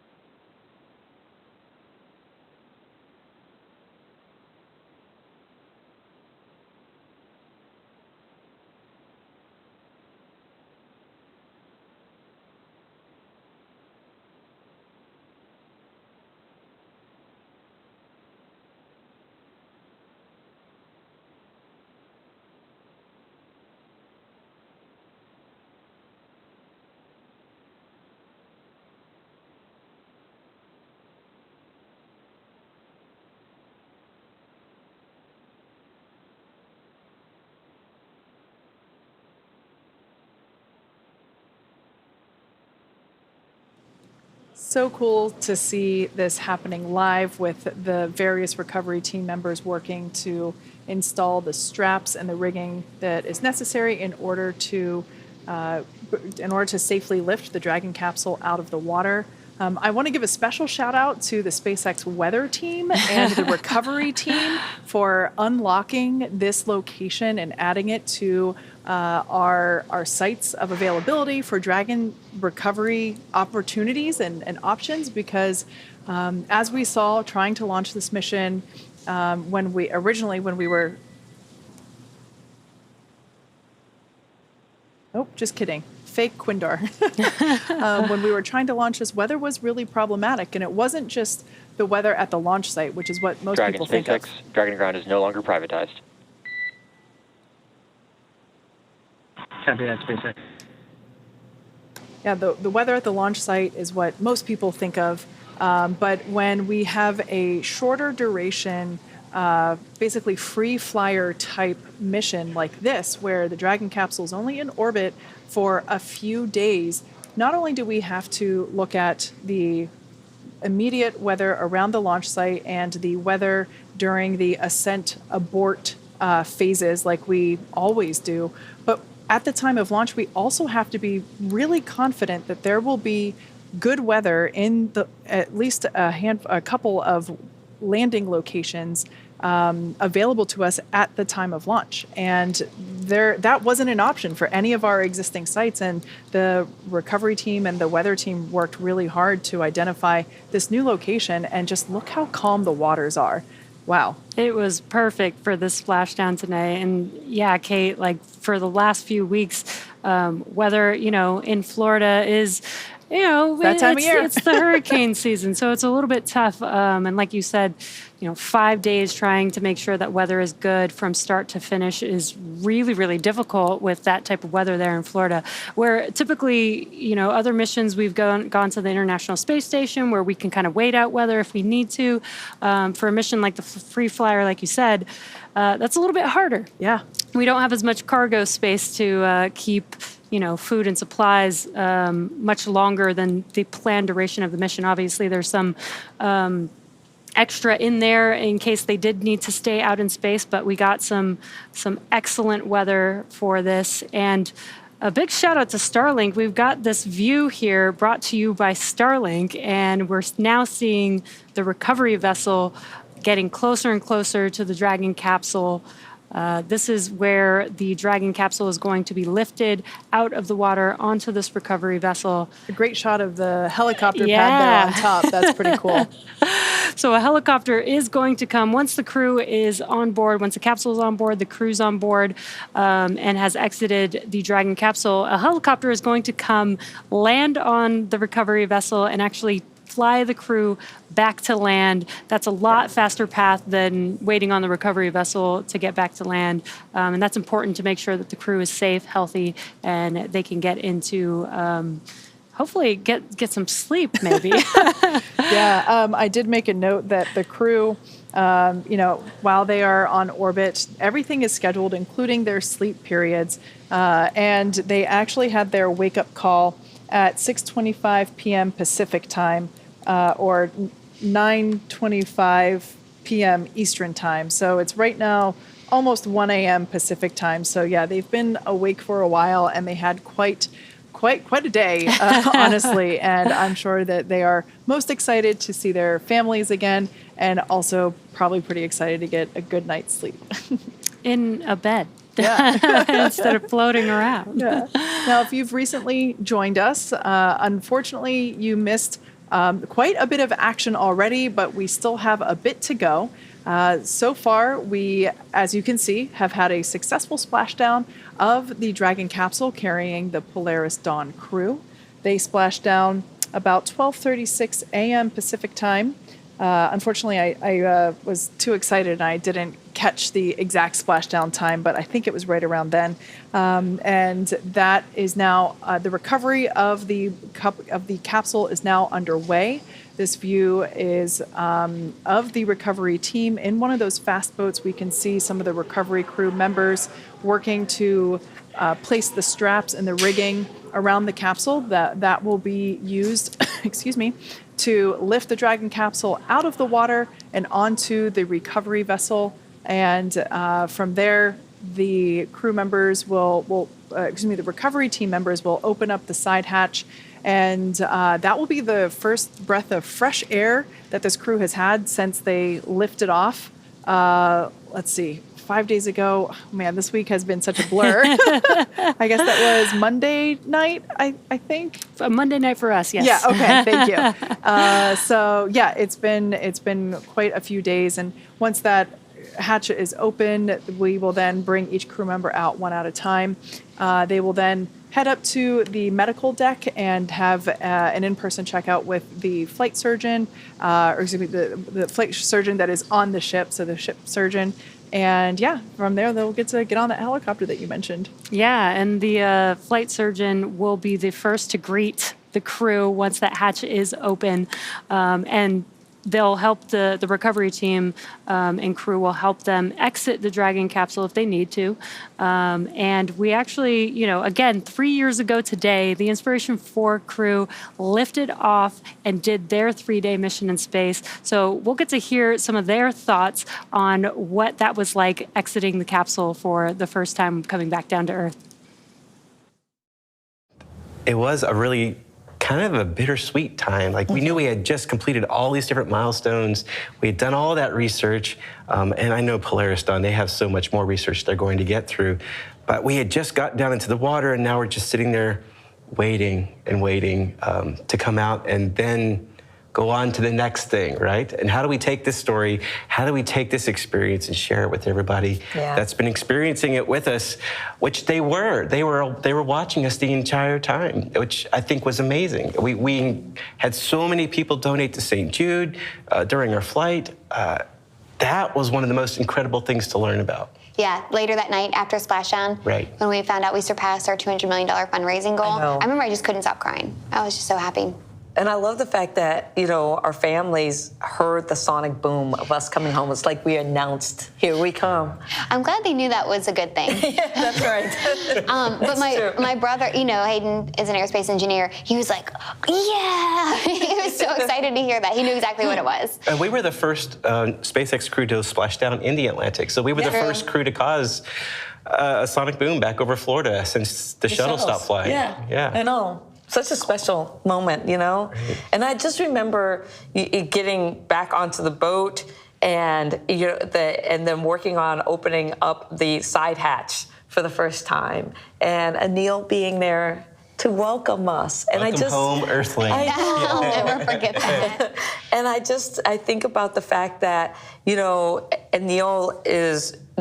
So cool to see this happening live with the various recovery team members working to install the straps and the rigging that is necessary in order to safely lift the Dragon capsule out of the water. I want to give a special shout out to the SpaceX weather team and the recovery team for unlocking this location and adding it to our sites of availability for Dragon recovery opportunities and options, because as we saw trying to launch this mission when we were just kidding. Fake Quindar. When we were trying to launch this, weather was really problematic, and it wasn't just the weather at the launch site, which is what most people think of. Dragon ground is no longer privatized. Copy that, SpaceX. Yeah, the weather at the launch site is what most people think of, but when we have a shorter duration, basically free flyer type mission like this, where the Dragon capsule is only in orbit for a few days, not only do we have to look at the immediate weather around the launch site and the weather during the ascent abort phases like we always do, but at the time of launch, we also have to be really confident that there will be good weather in at least a couple of landing locations available to us at the time of launch. And that wasn't an option for any of our existing sites. And the recovery team and the weather team worked really hard to identify this new location, and just look how calm the waters are. Wow. It was perfect for this splashdown today. And yeah, Kate, like for the last few weeks, weather, in Florida is, that time of year. It's the hurricane season, so it's a little bit tough. And like you said, 5 days trying to make sure that weather is good from start to finish is really, really difficult with that type of weather there in Florida. Where typically, other missions we've gone to the International Space Station where we can kind of wait out weather if we need to. For a mission like the Free Flyer, like you said, that's a little bit harder. Yeah. We don't have as much cargo space to keep food and supplies much longer than the planned duration of the mission. Obviously, there's some extra in there in case they did need to stay out in space, but we got some excellent weather for this. And a big shout out to Starlink. We've got this view here brought to you by Starlink, and we're now seeing the recovery vessel getting closer and closer to the Dragon capsule. This is where the Dragon capsule is going to be lifted out of the water onto this recovery vessel. A great shot of the helicopter pad there on top. That's pretty cool. So a helicopter is going to come once the crew is on board, once the capsule is on board, the crew's on board, and has exited the Dragon capsule. A helicopter is going to come land on the recovery vessel and actually fly the crew back to land. That's a lot faster path than waiting on the recovery vessel to get back to land. And that's important to make sure that the crew is safe, healthy, and they can get into hopefully get some sleep, maybe. Yeah, I did make a note that the crew, while they are on orbit, everything is scheduled, including their sleep periods. And they actually had their wake-up call at 6:25 p.m. Pacific time, or 9:25 p.m. Eastern time. So it's right now almost 1 a.m. Pacific time. So yeah, they've been awake for a while, and they had quite a day, honestly. And I'm sure that they are most excited to see their families again, and also probably pretty excited to get a good night's sleep. In a bed. Yeah. Instead of floating around. Yeah. Now, if you've recently joined us, unfortunately, you missed quite a bit of action already, but we still have a bit to go. So far, we, as you can see, have had a successful splashdown of the Dragon capsule carrying the Polaris Dawn crew. They splashed down about 12:36 a.m. Pacific time. Unfortunately, I was too excited and I didn't catch the exact splashdown time, but I think it was right around then. And that is now the recovery of the capsule is now underway. This view is of the recovery team in one of those fast boats. We can see some of the recovery crew members working to place the straps and the rigging around the capsule that will be used, excuse me, to lift the Dragon capsule out of the water and onto the recovery vessel. And from there, the crew members the recovery team members will open up the side hatch. And that will be the first breath of fresh air that this crew has had since they lifted off. 5 days ago. Man, this week has been such a blur. I guess that was Monday night, I think. A Monday night for us, yes. Yeah, okay, thank you. So yeah, it's been quite a few days. And once that hatch is open, we will then bring each crew member out one at a time. They will then head up to the medical deck and have an in-person checkout with the flight surgeon, the flight surgeon that is on the ship, so the ship surgeon. And yeah, from there, they'll get on that helicopter that you mentioned. Yeah, and the flight surgeon will be the first to greet the crew once that hatch is open. And they'll help the recovery team and crew will help them exit the Dragon capsule if they need to. And we actually, again, 3 years ago today, the Inspiration 4 crew lifted off and did their 3-day mission in space. So we'll get to hear some of their thoughts on what that was like exiting the capsule for the first time coming back down to Earth. It was a really kind of a bittersweet time. Like, we knew we had just completed all these different milestones. We had done all that research. And I know Polaris Dawn, they have so much more research they're going to get through. But we had just got down into the water, and now we're just sitting there waiting and waiting to come out and then go on to the next thing, right? And how do we take this story? How do we take this experience and share it with everybody that's been experiencing it with us, which they were. They were watching us the entire time, which I think was amazing. We had so many people donate to St. Jude during our flight. That was one of the most incredible things to learn about. Yeah, later that night after splashdown, when we found out we surpassed our $200 million fundraising goal, I remember I just couldn't stop crying. I was just so happy. And I love the fact that, our families heard the sonic boom of us coming home. It's like we announced, here we come. I'm glad they knew that was a good thing. Yeah, that's right. But my brother, Hayden is an aerospace engineer. He was like, yeah. He was so excited to hear that. He knew exactly what it was. And we were the first SpaceX crew to splash down in the Atlantic. So we were the first crew to cause a sonic boom back over Florida since the shuttle stopped flying. Yeah, I know. Such a special moment, Right. And I just remember getting back onto the boat and then working on opening up the side hatch for the first time, and Anil being there to welcome us. And welcome home, Earthling. I'll never forget that. And I think about the fact that Anil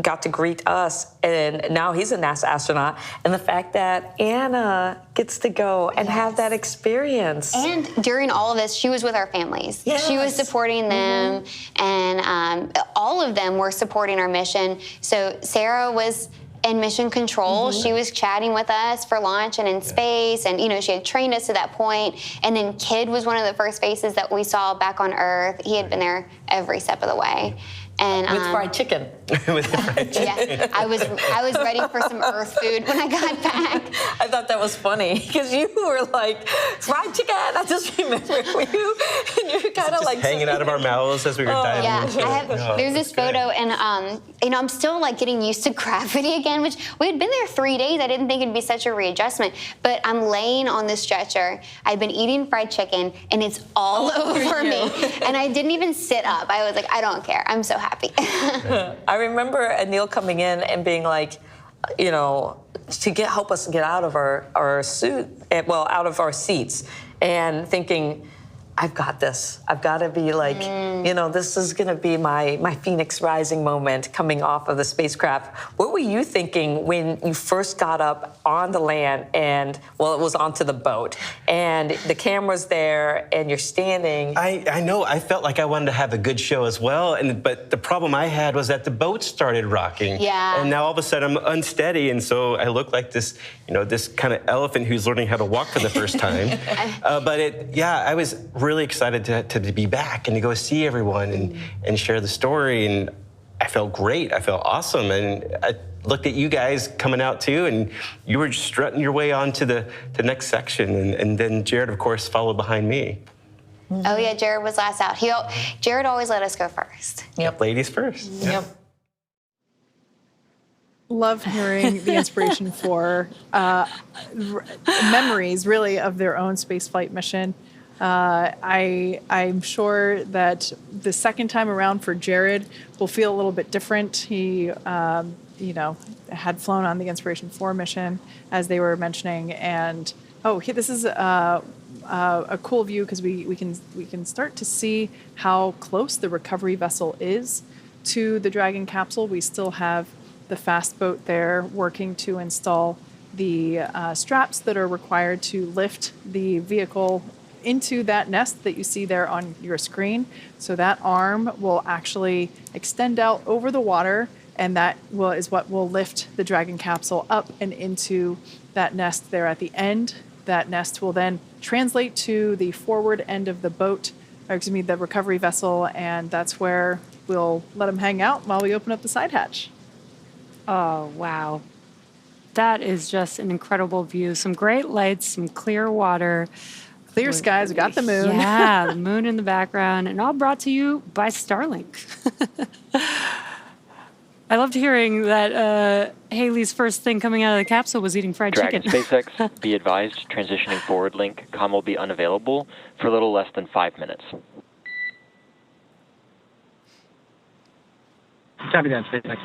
got to greet us, and now he's a NASA astronaut, and the fact that Anna gets to go and have that experience. And during all of this, she was with our families. Yes. She was supporting them, and all of them were supporting our mission. So Sarah was in mission control. She was chatting with us for launch and in space, and she had trained us to that point. And then Kid was one of the first faces that we saw back on Earth. He had been there every step of the way. And with fried chicken. With the fried chicken. Yeah, I was ready for some Earth food when I got back. I thought that was funny because you were like, fried chicken. I just remember you, and you're kind of like hanging out of our mouths as we were diving into it. There's this photo, and I'm still like getting used to gravity again, which we had been there 3 days. I didn't think it'd be such a readjustment, but I'm laying on the stretcher. I've been eating fried chicken, and it's all over me, and I didn't even sit up. I was like, I don't care. I'm so happy. I remember Anil coming in and being like, to help us get out of our suit, out of our seats, and thinking, I've got this. I've got to be like, this is going to be my Phoenix Rising moment coming off of the spacecraft. What were you thinking when you first got up on the land and, it was onto the boat, and the camera's there and you're standing? I know. I felt like I wanted to have a good show as well, but the problem I had was that the boat started rocking. Yeah. And now all of a sudden I'm unsteady, and so I look like this, this kind of elephant who's learning how to walk for the first time. I was really excited to be back and to go see everyone and share the story, and I felt great. I felt awesome, and I looked at you guys coming out too, and you were just strutting your way on to the next section, and then Jared, of course, followed behind me. Oh yeah, Jared was last out. Jared always let us go first. Yep, ladies first. Yep. Love hearing the inspiration for memories, really, of their own spaceflight mission. I'm sure that the second time around for Jared will feel a little bit different. He, had flown on the Inspiration 4 mission, as they were mentioning, and this is a cool view because we can start to see how close the recovery vessel is to the Dragon capsule. We still have the fast boat there working to install the straps that are required to lift the vehicle into that nest that you see there on your screen. So that arm will actually extend out over the water, and that is what will lift the Dragon capsule up and into that nest there at the end. That nest will then translate to the forward end of the boat, the recovery vessel, and that's where we'll let them hang out while we open up the side hatch. Oh, wow. That is just an incredible view. Some great lights, some clear water. Clear skies, we got the moon. Yeah, the moon in the background, and all brought to you by Starlink. I loved hearing that Haley's first thing coming out of the capsule was eating fried Dragon chicken. SpaceX, be advised, transitioning forward link, comm will be unavailable for a little less than 5 minutes. Copy that, SpaceX.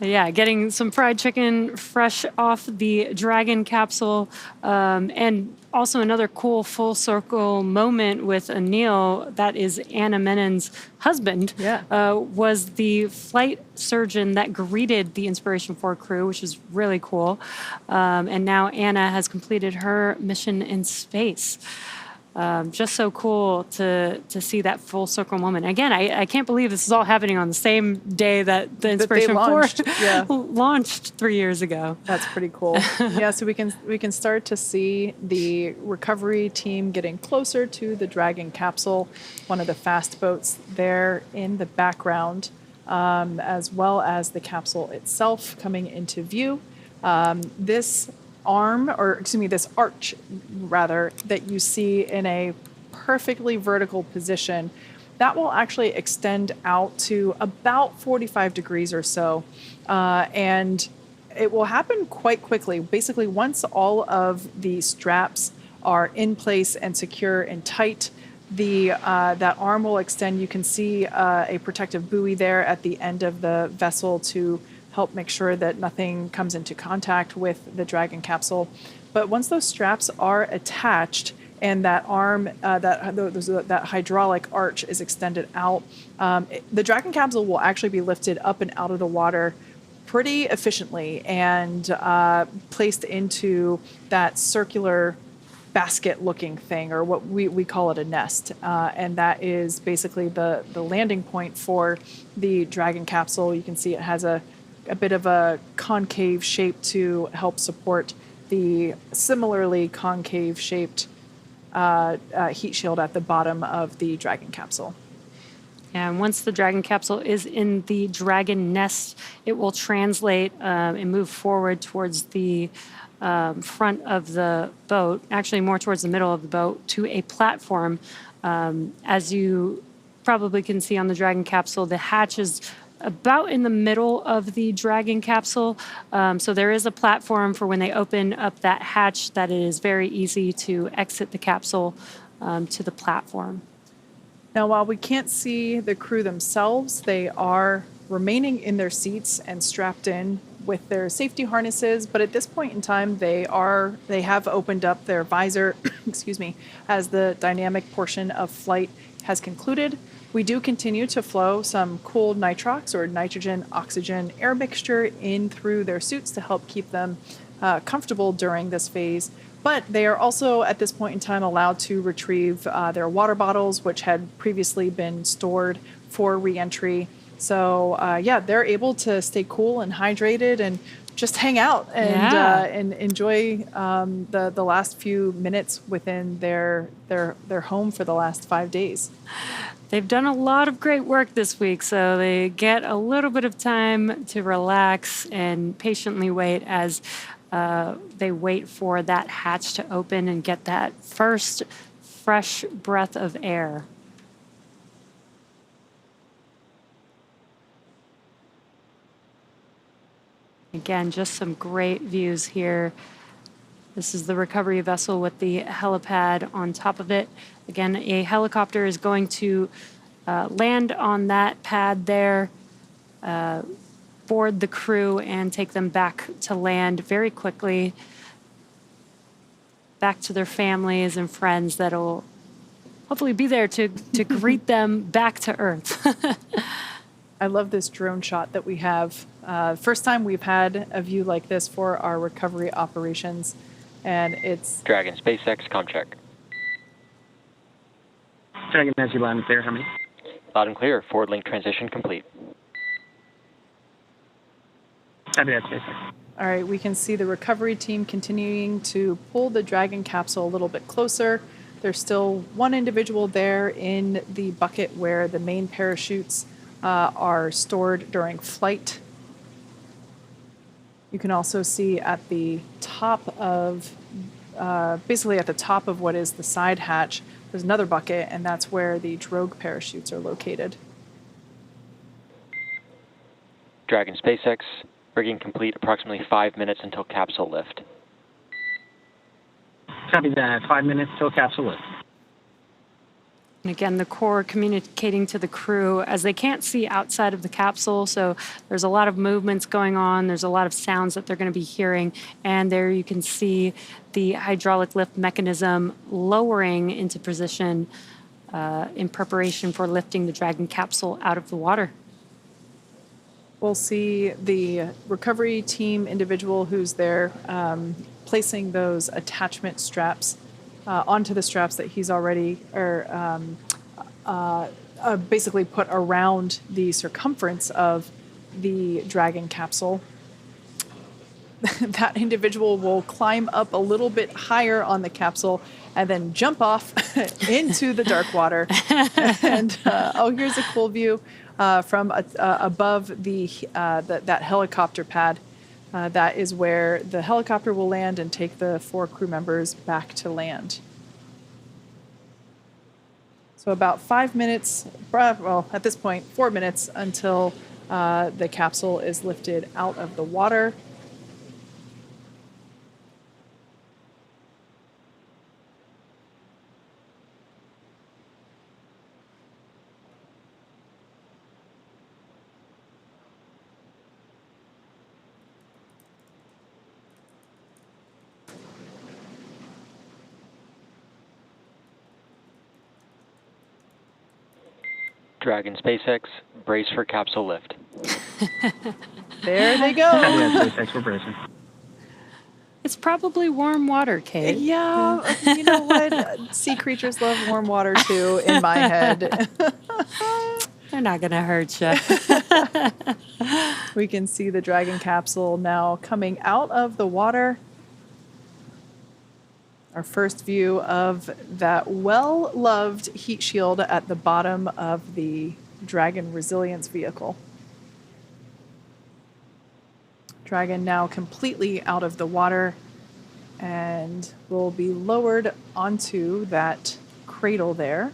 Yeah, getting some fried chicken fresh off the Dragon capsule. And also another cool full circle moment with Anil, that is Anna Menon's husband, was the flight surgeon that greeted the Inspiration 4 crew, which is really cool. And now Anna has completed her mission in space. Just so cool to see that full circle moment. Again, I can't believe this is all happening on the same day that the Inspiration 4 launched 3 years ago. That's pretty cool. Yeah, so we can start to see the recovery team getting closer to the Dragon capsule, one of the fast boats there in the background, as well as the capsule itself coming into view. This arch, rather, that you see in a perfectly vertical position, that will actually extend out to about 45 degrees or so. And it will happen quite quickly. Basically, once all of the straps are in place and secure and tight, that arm will extend. You can see a protective buoy there at the end of the vessel to help make sure that nothing comes into contact with the Dragon capsule. But once those straps are attached and that arm, that hydraulic arch is extended out, the Dragon capsule will actually be lifted up and out of the water pretty efficiently and placed into that circular basket-looking thing, or what we call it a nest, and that is basically the landing point for the Dragon capsule. You can see it has a bit of a concave shape to help support the similarly concave shaped heat shield at the bottom of the Dragon capsule. And once the Dragon capsule is in the Dragon nest, it will translate and move forward towards the front of the boat, actually more towards the middle of the boat, to a platform. As you probably can see on the Dragon capsule, the hatch is about in the middle of the Dragon capsule. So there is a platform for when they open up that hatch that it is very easy to exit the capsule to the platform. Now, while we can't see the crew themselves, they are remaining in their seats and strapped in with their safety harnesses. But at this point in time, they have opened up their visor, excuse me, as the dynamic portion of flight has concluded. We do continue to flow some cooled nitrox, or nitrogen oxygen air mixture, in through their suits to help keep them comfortable during this phase. But they are also at this point in time allowed to retrieve their water bottles, which had previously been stored for reentry. So yeah, they're able to stay cool and hydrated and just hang out and enjoy the last few minutes within their home for the last 5 days. They've done a lot of great work this week, so they get a little bit of time to relax and patiently wait as they wait for that hatch to open and get that first fresh breath of air. Again, just some great views here. This is the recovery vessel with the helipad on top of it. Again, a helicopter is going to land on that pad there, board the crew, and take them back to land very quickly, back to their families and friends that'll hopefully be there to greet them back to Earth. I love this drone shot that we have. First time we've had a view like this for our recovery operations, and it's... Dragon, SpaceX, comm check. Dragon, as you loud and clear, how many? Loud and clear, forward link transition complete. Copy that, SpaceX. All right, we can see the recovery team continuing to pull the Dragon capsule a little bit closer. There's still one individual there in the bucket where the main parachutes are stored during flight. You can also see at the top of, basically at the top of what is the side hatch, there's another bucket, and that's where the drogue parachutes are located. Dragon, SpaceX, rigging complete, approximately 5 minutes until capsule lift. Copy that, 5 minutes till capsule lift. And again, the core communicating to the crew as they can't see outside of the capsule, so there's a lot of movements going on. There's a lot of sounds that they're going to be hearing. And there you can see the hydraulic lift mechanism lowering into position in preparation for lifting the Dragon capsule out of the water. We'll see the recovery team individual who's there placing those attachment straps onto the straps that he's already basically put around the circumference of the Dragon capsule. That individual will climb up a little bit higher on the capsule and then jump off into the dark water. And here's a cool view from above that helicopter pad. That is where the helicopter will land and take the 4 crew members back to land. So about 5 minutes, well, at this point, 4 minutes until the capsule is lifted out of the water. Dragon, SpaceX, brace for capsule lift. There they go. SpaceX, we're bracing. It's probably warm water, Kate. Yeah, you know what? Sea creatures love warm water too, in my head. They're not going to hurt you. We can see the Dragon capsule now coming out of the water. Our first view of that well-loved heat shield at the bottom of the Dragon Resilience vehicle. Dragon now completely out of the water and will be lowered onto that cradle there.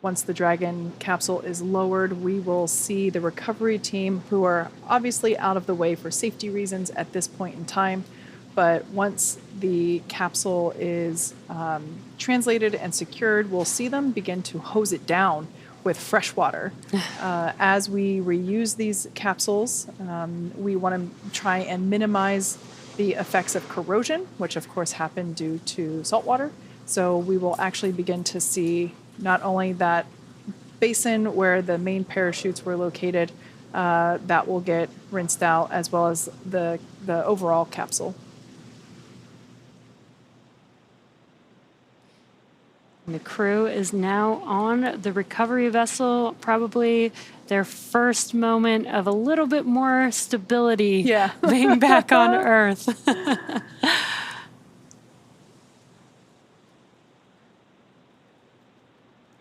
Once the Dragon capsule is lowered, we will see the recovery team, who are obviously out of the way for safety reasons at this point in time. But once the capsule is translated and secured, we'll see them begin to hose it down with fresh water. As we reuse these capsules, we want to try and minimize the effects of corrosion, which of course happen due to salt water. So we will actually begin to see not only that basin where the main parachutes were located, that will get rinsed out, as well as the overall capsule. And the crew is now on the recovery vessel, probably their first moment of a little bit more stability being back on Earth.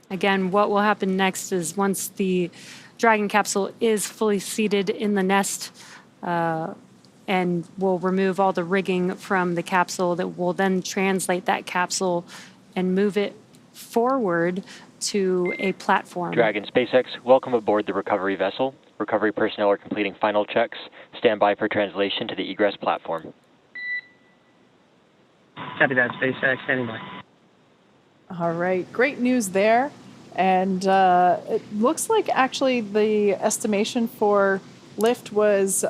Again, what will happen next is once the Dragon capsule is fully seated in the nest, and we'll remove all the rigging from the capsule, that will then translate that capsule and move it forward to a platform. Dragon SpaceX, welcome aboard the recovery vessel. Recovery personnel are completing final checks. Stand by for translation to the egress platform. Copy that, SpaceX. Standing by. All right, great news there. And it looks like actually the estimation for lift was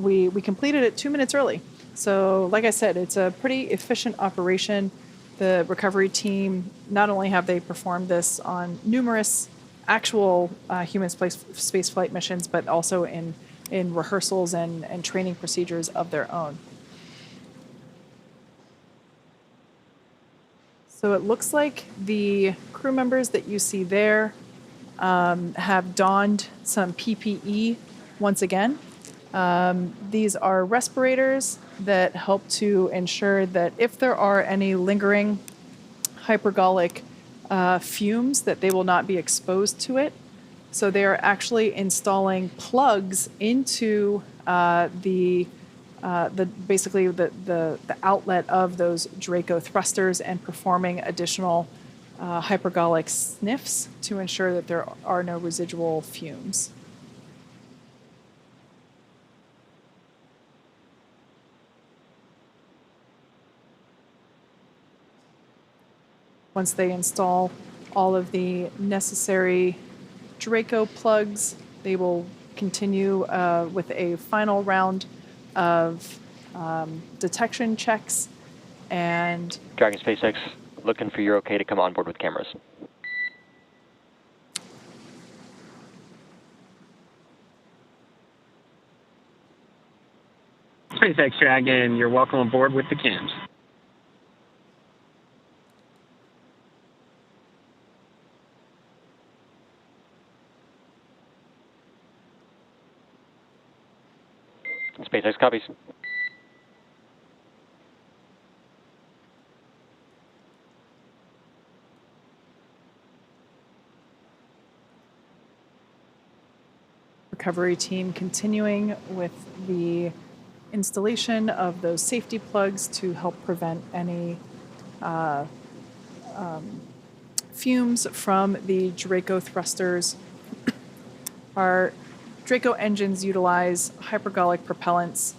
we completed it 2 minutes early. So like I said, it's a pretty efficient operation. The recovery team, not only have they performed this on numerous actual human space flight missions, but also in rehearsals and training procedures of their own. So it looks like the crew members that you see there have donned some PPE once again. These are respirators that help to ensure that if there are any lingering hypergolic fumes, that they will not be exposed to it. So they are actually installing plugs into basically the outlet of those Draco thrusters and performing additional hypergolic sniffs to ensure that there are no residual fumes. Once they install all of the necessary Draco plugs, they will continue with a final round of detection checks. And Dragon SpaceX, looking for your okay to come on board with cameras. SpaceX Dragon, you're welcome aboard with the cams. SpaceX copies. Recovery team continuing with the installation of those safety plugs to help prevent any fumes from the Draco thrusters. Our Draco engines utilize hypergolic propellants,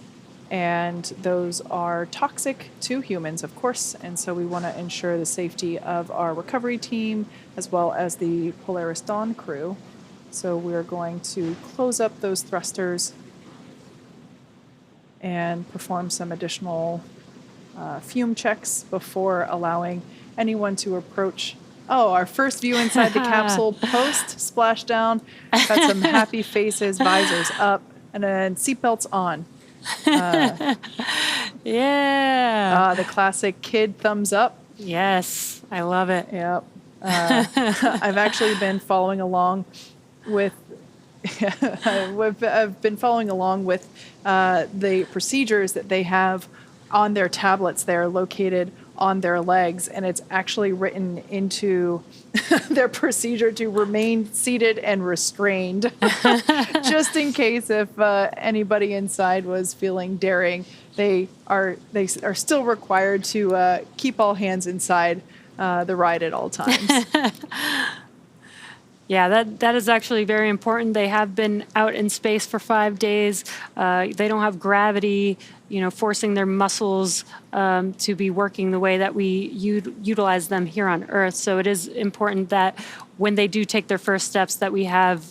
and those are toxic to humans, of course, and so we want to ensure the safety of our recovery team as well as the Polaris Dawn crew. So we're going to close up those thrusters and perform some additional fume checks before allowing anyone to approach Oh, our first view inside the capsule post splashdown. Got some happy faces, visors up, and then seatbelts on. Yeah. The classic kid thumbs up. Yes, I love it. Yep. I've actually been following along with. I've been following along with the procedures that they have on their tablets. They're located on their legs, and it's actually written into their procedure to remain seated and restrained, just in case if anybody inside was feeling daring. They are still required to keep all hands inside the ride at all times. Yeah, that is actually very important. They have been out in space for 5 days. They don't have gravity, forcing their muscles to be working the way that we utilize them here on Earth. So it is important that when they do take their first steps, that we have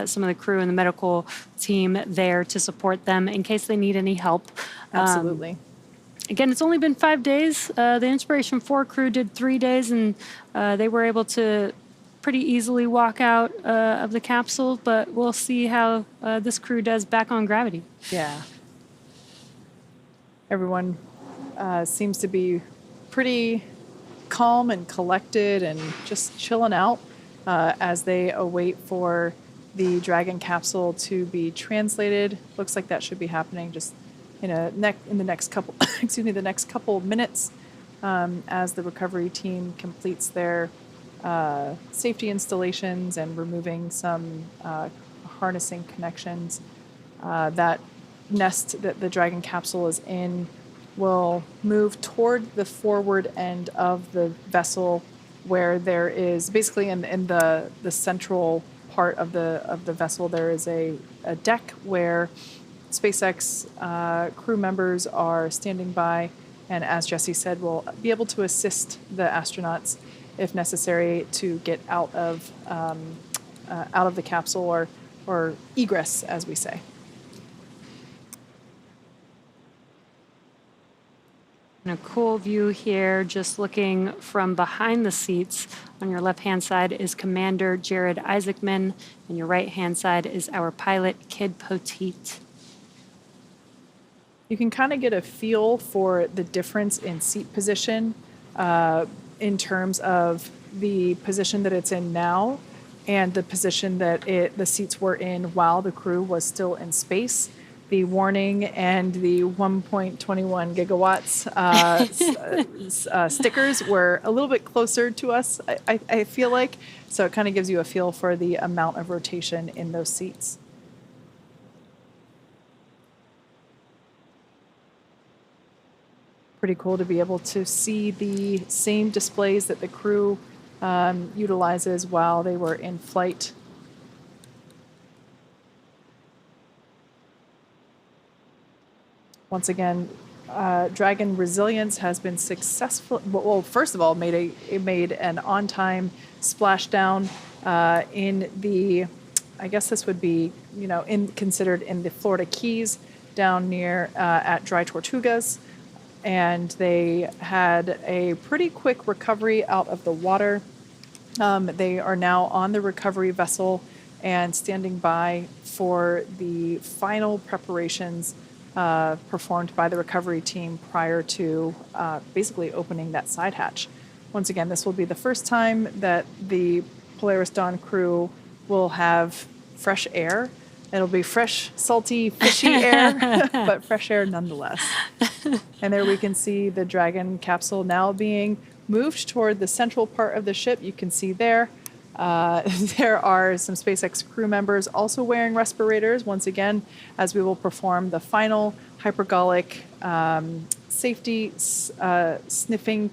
some of the crew and the medical team there to support them in case they need any help. Absolutely. Again, it's only been 5 days. The Inspiration 4 crew did 3 days, and they were able to pretty easily walk out of the capsule, but we'll see how this crew does back on gravity. Yeah. Everyone seems to be pretty calm and collected and just chilling out as they await for the Dragon capsule to be translated. Looks like that should be happening just in the next couple the next couple minutes as the recovery team completes their safety installations and removing some harnessing connections. That nest that the Dragon capsule is in will move toward the forward end of the vessel, where there is basically in the central part of the vessel there is a deck where SpaceX crew members are standing by, and as Jesse said, will be able to assist the astronauts if necessary to get out of the capsule or egress, as we say. And a cool view here, just looking from behind the seats. On your left-hand side is Commander Jared Isaacman, and your right-hand side is our pilot, Kid Poteet. You can kind of get a feel for the difference in seat position in terms of the position that it's in now and the position that the seats were in while the crew was still in space. The warning and the 1.21 gigawatts stickers were a little bit closer to us, I feel like. So it kind of gives you a feel for the amount of rotation in those seats. Pretty cool to be able to see the same displays that the crew utilizes while they were in flight. Once again, Dragon resilience has been successful. Well, first of all, it made an on-time splashdown in the, I guess this would be, considered in the Florida Keys down near at Dry Tortugas. And they had a pretty quick recovery out of the water. They are now on the recovery vessel and standing by for the final preparations performed by the recovery team prior to basically opening that side hatch. Once again, this will be the first time that the Polaris Dawn crew will have fresh air. It'll be fresh, salty, fishy air, but fresh air nonetheless. And there we can see the Dragon capsule now being moved toward the central part of the ship. You can see there. There are some SpaceX crew members also wearing respirators, once again, as we will perform the final hypergolic safety sniffing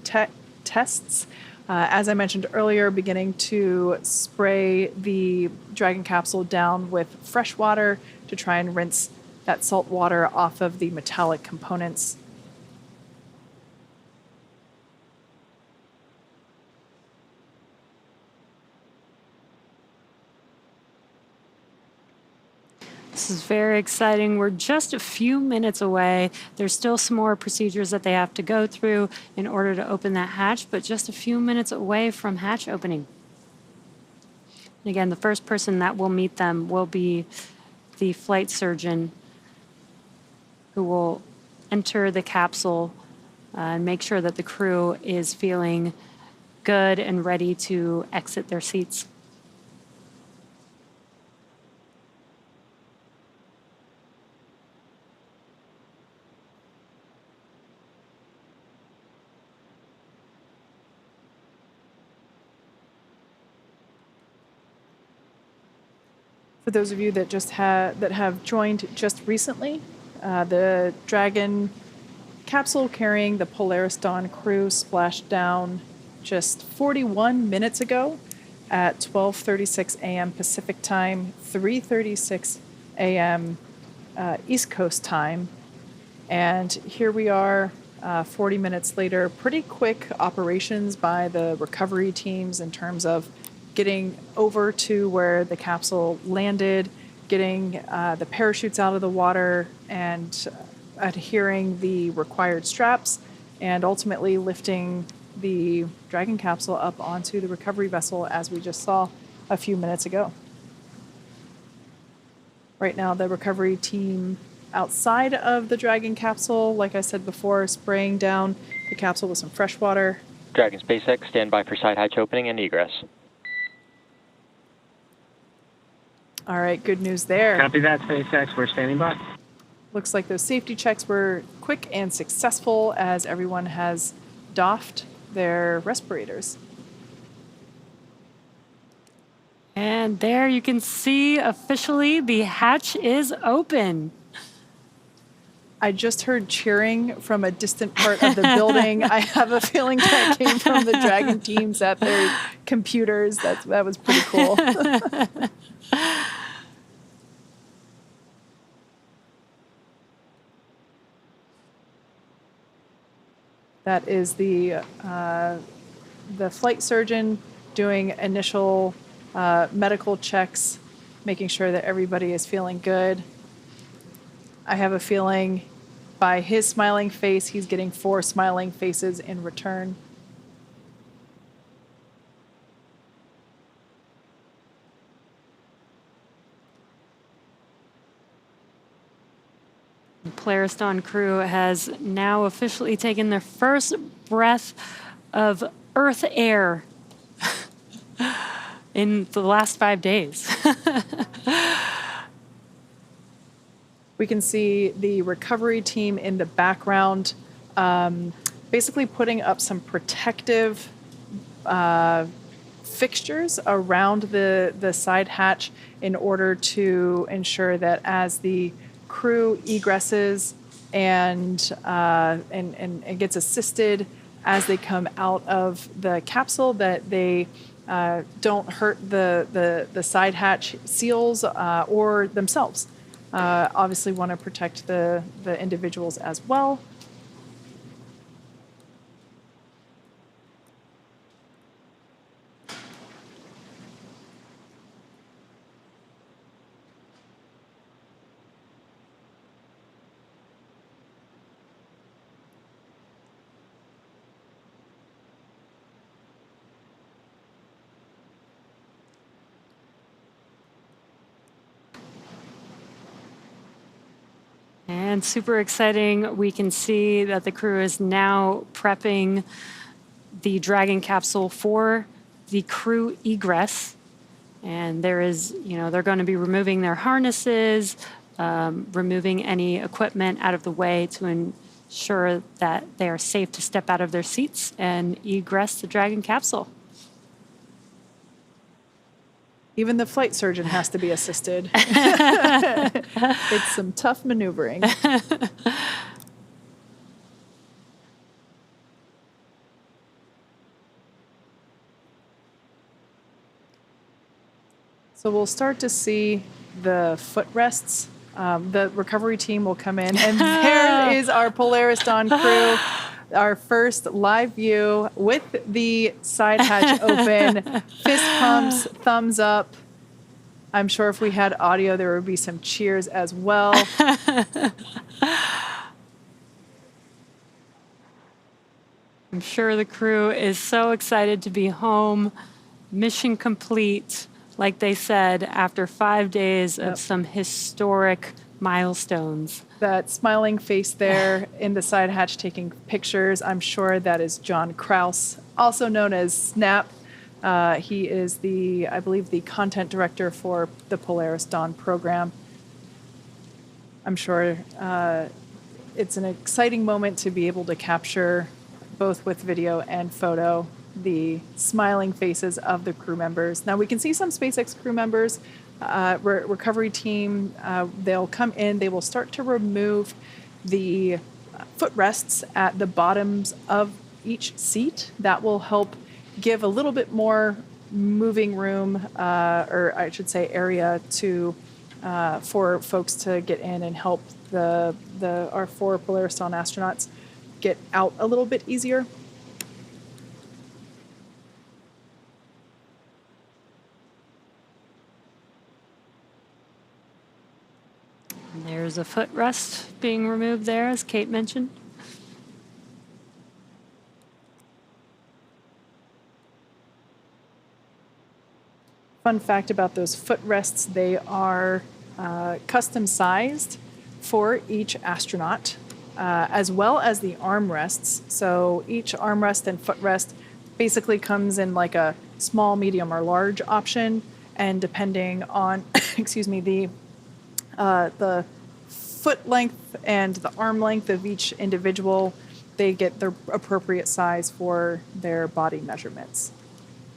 tests. As I mentioned earlier, beginning to spray the Dragon capsule down with fresh water to try and rinse that salt water off of the metallic components. This is very exciting. We're just a few minutes away. There's still some more procedures that they have to go through in order to open that hatch, but just a few minutes away from hatch opening. And again, the first person that will meet them will be the flight surgeon, who will enter the capsule and make sure that the crew is feeling good and ready to exit their seats. For those of you that have joined just recently, the Dragon capsule carrying the Polaris Dawn crew splashed down just 41 minutes ago at 12:36 a.m. Pacific time, 3:36 a.m. East Coast time. And here we are 40 minutes later. Pretty quick operations by the recovery teams in terms of getting over to where the capsule landed, getting the parachutes out of the water, and adhering the required straps, and ultimately lifting the Dragon capsule up onto the recovery vessel, as we just saw a few minutes ago. Right now, the recovery team outside of the Dragon capsule, like I said before, spraying down the capsule with some fresh water. Dragon SpaceX, stand by for side hatch opening and egress. All right, good news there. Copy that, SpaceX. We're standing by. Looks like those safety checks were quick and successful as everyone has doffed their respirators. And there you can see officially the hatch is open. I just heard cheering from a distant part of the building. I have a feeling that came from the Dragon teams at their computers. That was pretty cool. That is the flight surgeon doing initial medical checks, making sure that everybody is feeling good. I have a feeling by his smiling face, he's getting 4 smiling faces in return. The Polaris Dawn crew has now officially taken their first breath of Earth air in the last 5 days. We can see the recovery team in the background basically putting up some protective fixtures around the side hatch in order to ensure that as the crew egresses and gets assisted as they come out of the capsule, that they don't hurt the side hatch seals or themselves. Obviously want to protect the individuals as well. And super exciting, we can see that the crew is now prepping the Dragon capsule for the crew egress. And there is, they're going to be removing their harnesses, removing any equipment out of the way to ensure that they are safe to step out of their seats and egress the Dragon capsule. Even the flight surgeon has to be assisted. It's some tough maneuvering. So we'll start to see the footrests. The recovery team will come in, and there is our Polaris Dawn crew. Our first live view with the side hatch open, fist pumps, thumbs up. I'm sure if we had audio, there would be some cheers as well. I'm sure the crew is so excited to be home, mission complete, like they said, after 5 days of some historic milestones. That smiling face there in the side hatch taking pictures, I'm sure that is John Kraus, also known as Snap. He is I believe, the content director for the Polaris Dawn program. I'm sure it's an exciting moment to be able to capture, both with video and photo, the smiling faces of the crew members. Now we can see some SpaceX crew members, recovery team, they'll come in, they will start to remove the footrests at the bottoms of each seat. That will help give a little bit more moving room, or I should say area to for folks to get in and help our 4 Polaris Dawn astronauts get out a little bit easier. And there's a footrest being removed there, as Kate mentioned. Fun fact about those footrests, they are custom sized for each astronaut, as well as the armrests. So each armrest and footrest basically comes in like a small, medium, or large option, and depending on, excuse me, the foot length and the arm length of each individual, they get the appropriate size for their body measurements.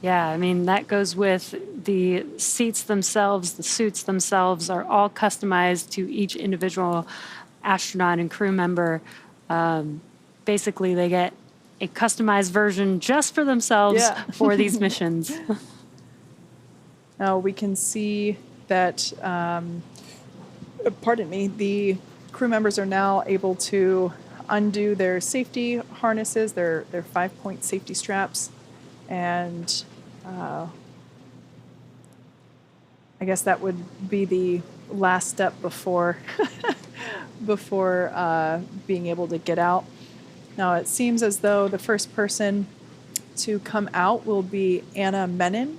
Yeah, I mean, that goes with the seats themselves, the suits themselves are all customized to each individual astronaut and crew member. Basically, they get a customized version just for themselves for these missions. Now we can see that, pardon me, the crew members are now able to undo their safety harnesses, their 5-point safety straps, and I guess that would be the last step before being able to get out. Now it seems as though the first person to come out will be Anna Menon,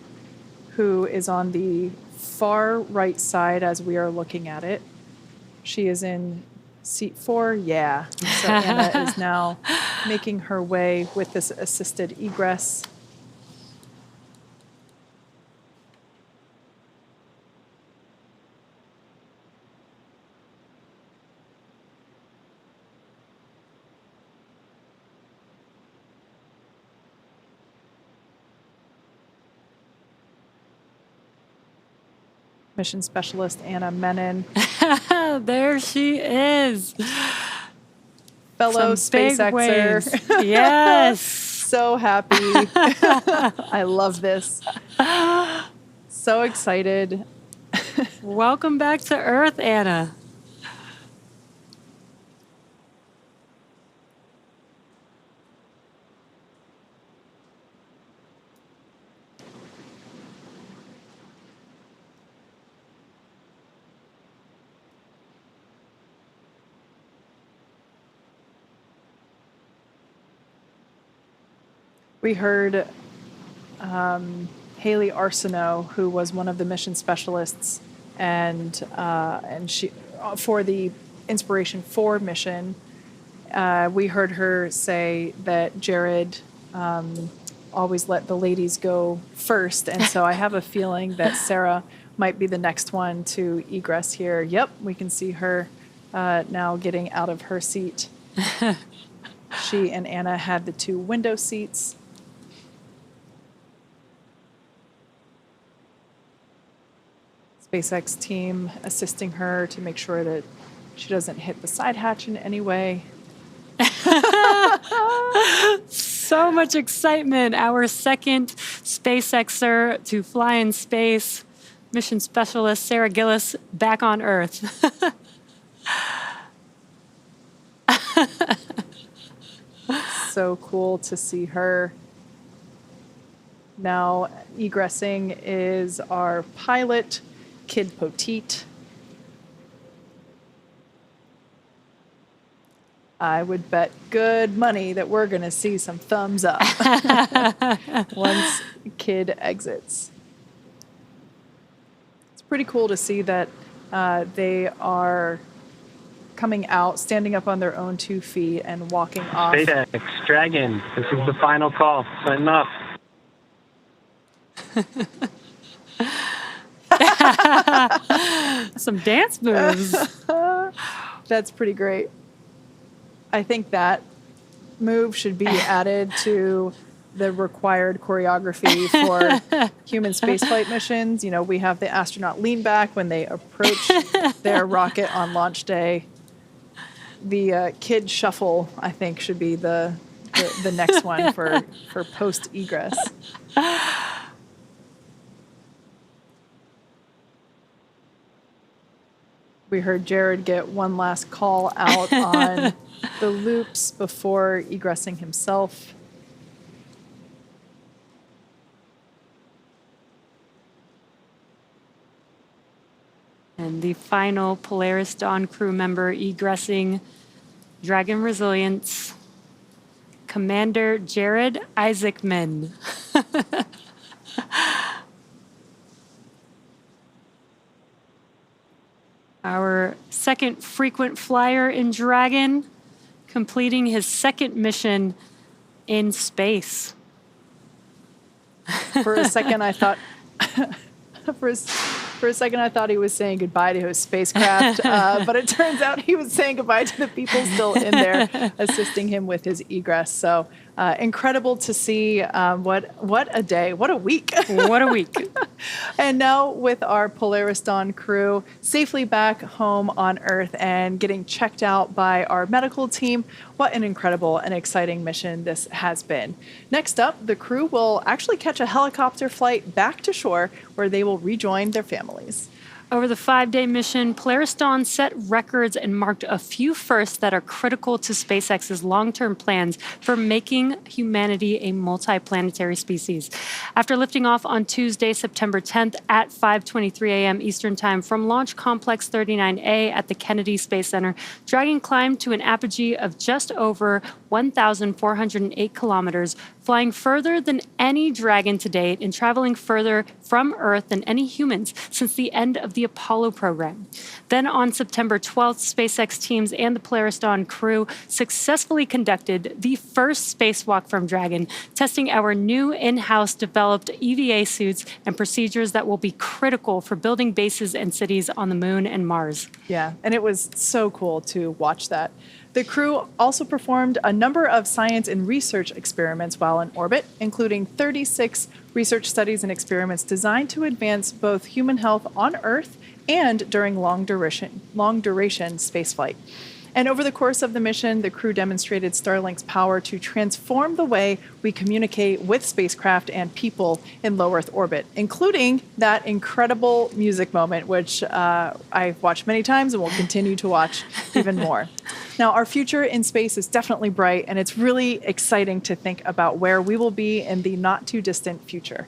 who is on the far right side as we are looking at it. She is in seat 4, yeah. So Anna is now making her way with this assisted egress. Mission specialist Anna Menon. There she is. Fellow SpaceXer. Yes. So happy. I love this. So excited. Welcome back to Earth, Anna. We heard Haley Arsenault, who was one of the mission specialists, and she for the Inspiration 4 mission. We heard her say that Jared always let the ladies go first, and so I have a feeling that Sarah might be the next one to egress here. Yep, we can see her now getting out of her seat. She and Anna had the 2 window seats. SpaceX team assisting her to make sure that she doesn't hit the side hatch in any way. So much excitement. Our second SpaceXer to fly in space, mission specialist Sarah Gillis, back on Earth. So cool to see her. Now egressing is our pilot, Kid Petite. I would bet good money that we're going to see some thumbs up once Kid exits. It's pretty cool to see that they are coming out, standing up on their own 2 feet and walking off. SpaceX, Dragon, this is the final call. Sign off. Some dance moves. That's pretty great. I think that move should be added to the required choreography for human spaceflight missions. You know, we have the astronaut lean back when they approach their rocket on launch day. The kid shuffle, I think, should be the next one for post egress. We heard Jared get one last call out on the loops before egressing himself. And the final Polaris Dawn crew member egressing Dragon Resilience, Commander Jared Isaacman. Our second frequent flyer in Dragon, completing his second mission in space. For a second, I thought he was saying goodbye to his spacecraft, but it turns out he was saying goodbye to the people still in there assisting him with his egress. So incredible to see. What a day. What a week. What a week. And now with our Polaris Dawn crew safely back home on Earth and getting checked out by our medical team, what an incredible and exciting mission this has been. Next up, the crew will actually catch a helicopter flight back to shore where they will rejoin their families. Over the 5-day mission, Polaris Dawn set records and marked a few firsts that are critical to SpaceX's long-term plans for making humanity a multiplanetary species. After lifting off on Tuesday, September 10th at 5:23 a.m. Eastern Time from Launch Complex 39A at the Kennedy Space Center, Dragon climbed to an apogee of just over 1,408 kilometers, flying further than any Dragon to date and traveling further from Earth than any humans since the end of the Apollo program. Then on September 12th, SpaceX teams and the Polaris Dawn crew successfully conducted the first spacewalk from Dragon, testing our new in-house developed EVA suits and procedures that will be critical for building bases and cities on the Moon and Mars. Yeah, and it was so cool to watch that. The crew also performed a number of science and research experiments while in orbit, including 36 research studies and experiments designed to advance both human health on Earth and during long-duration spaceflight. And over the course of the mission, the crew demonstrated Starlink's power to transform the way we communicate with spacecraft and people in low Earth orbit, including that incredible music moment, which I've watched many times and will continue to watch even more. Now, our future in space is definitely bright, and it's really exciting to think about where we will be in the not-too-distant future.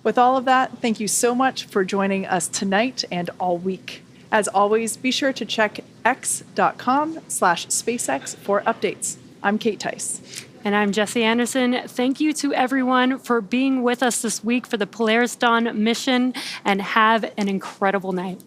With all of that, thank you so much for joining us tonight and all week. As always, be sure to check x.com/SpaceX for updates. I'm Kate Tice. And I'm Jesse Anderson. Thank you to everyone for being with us this week for the Polaris Dawn mission, and have an incredible night.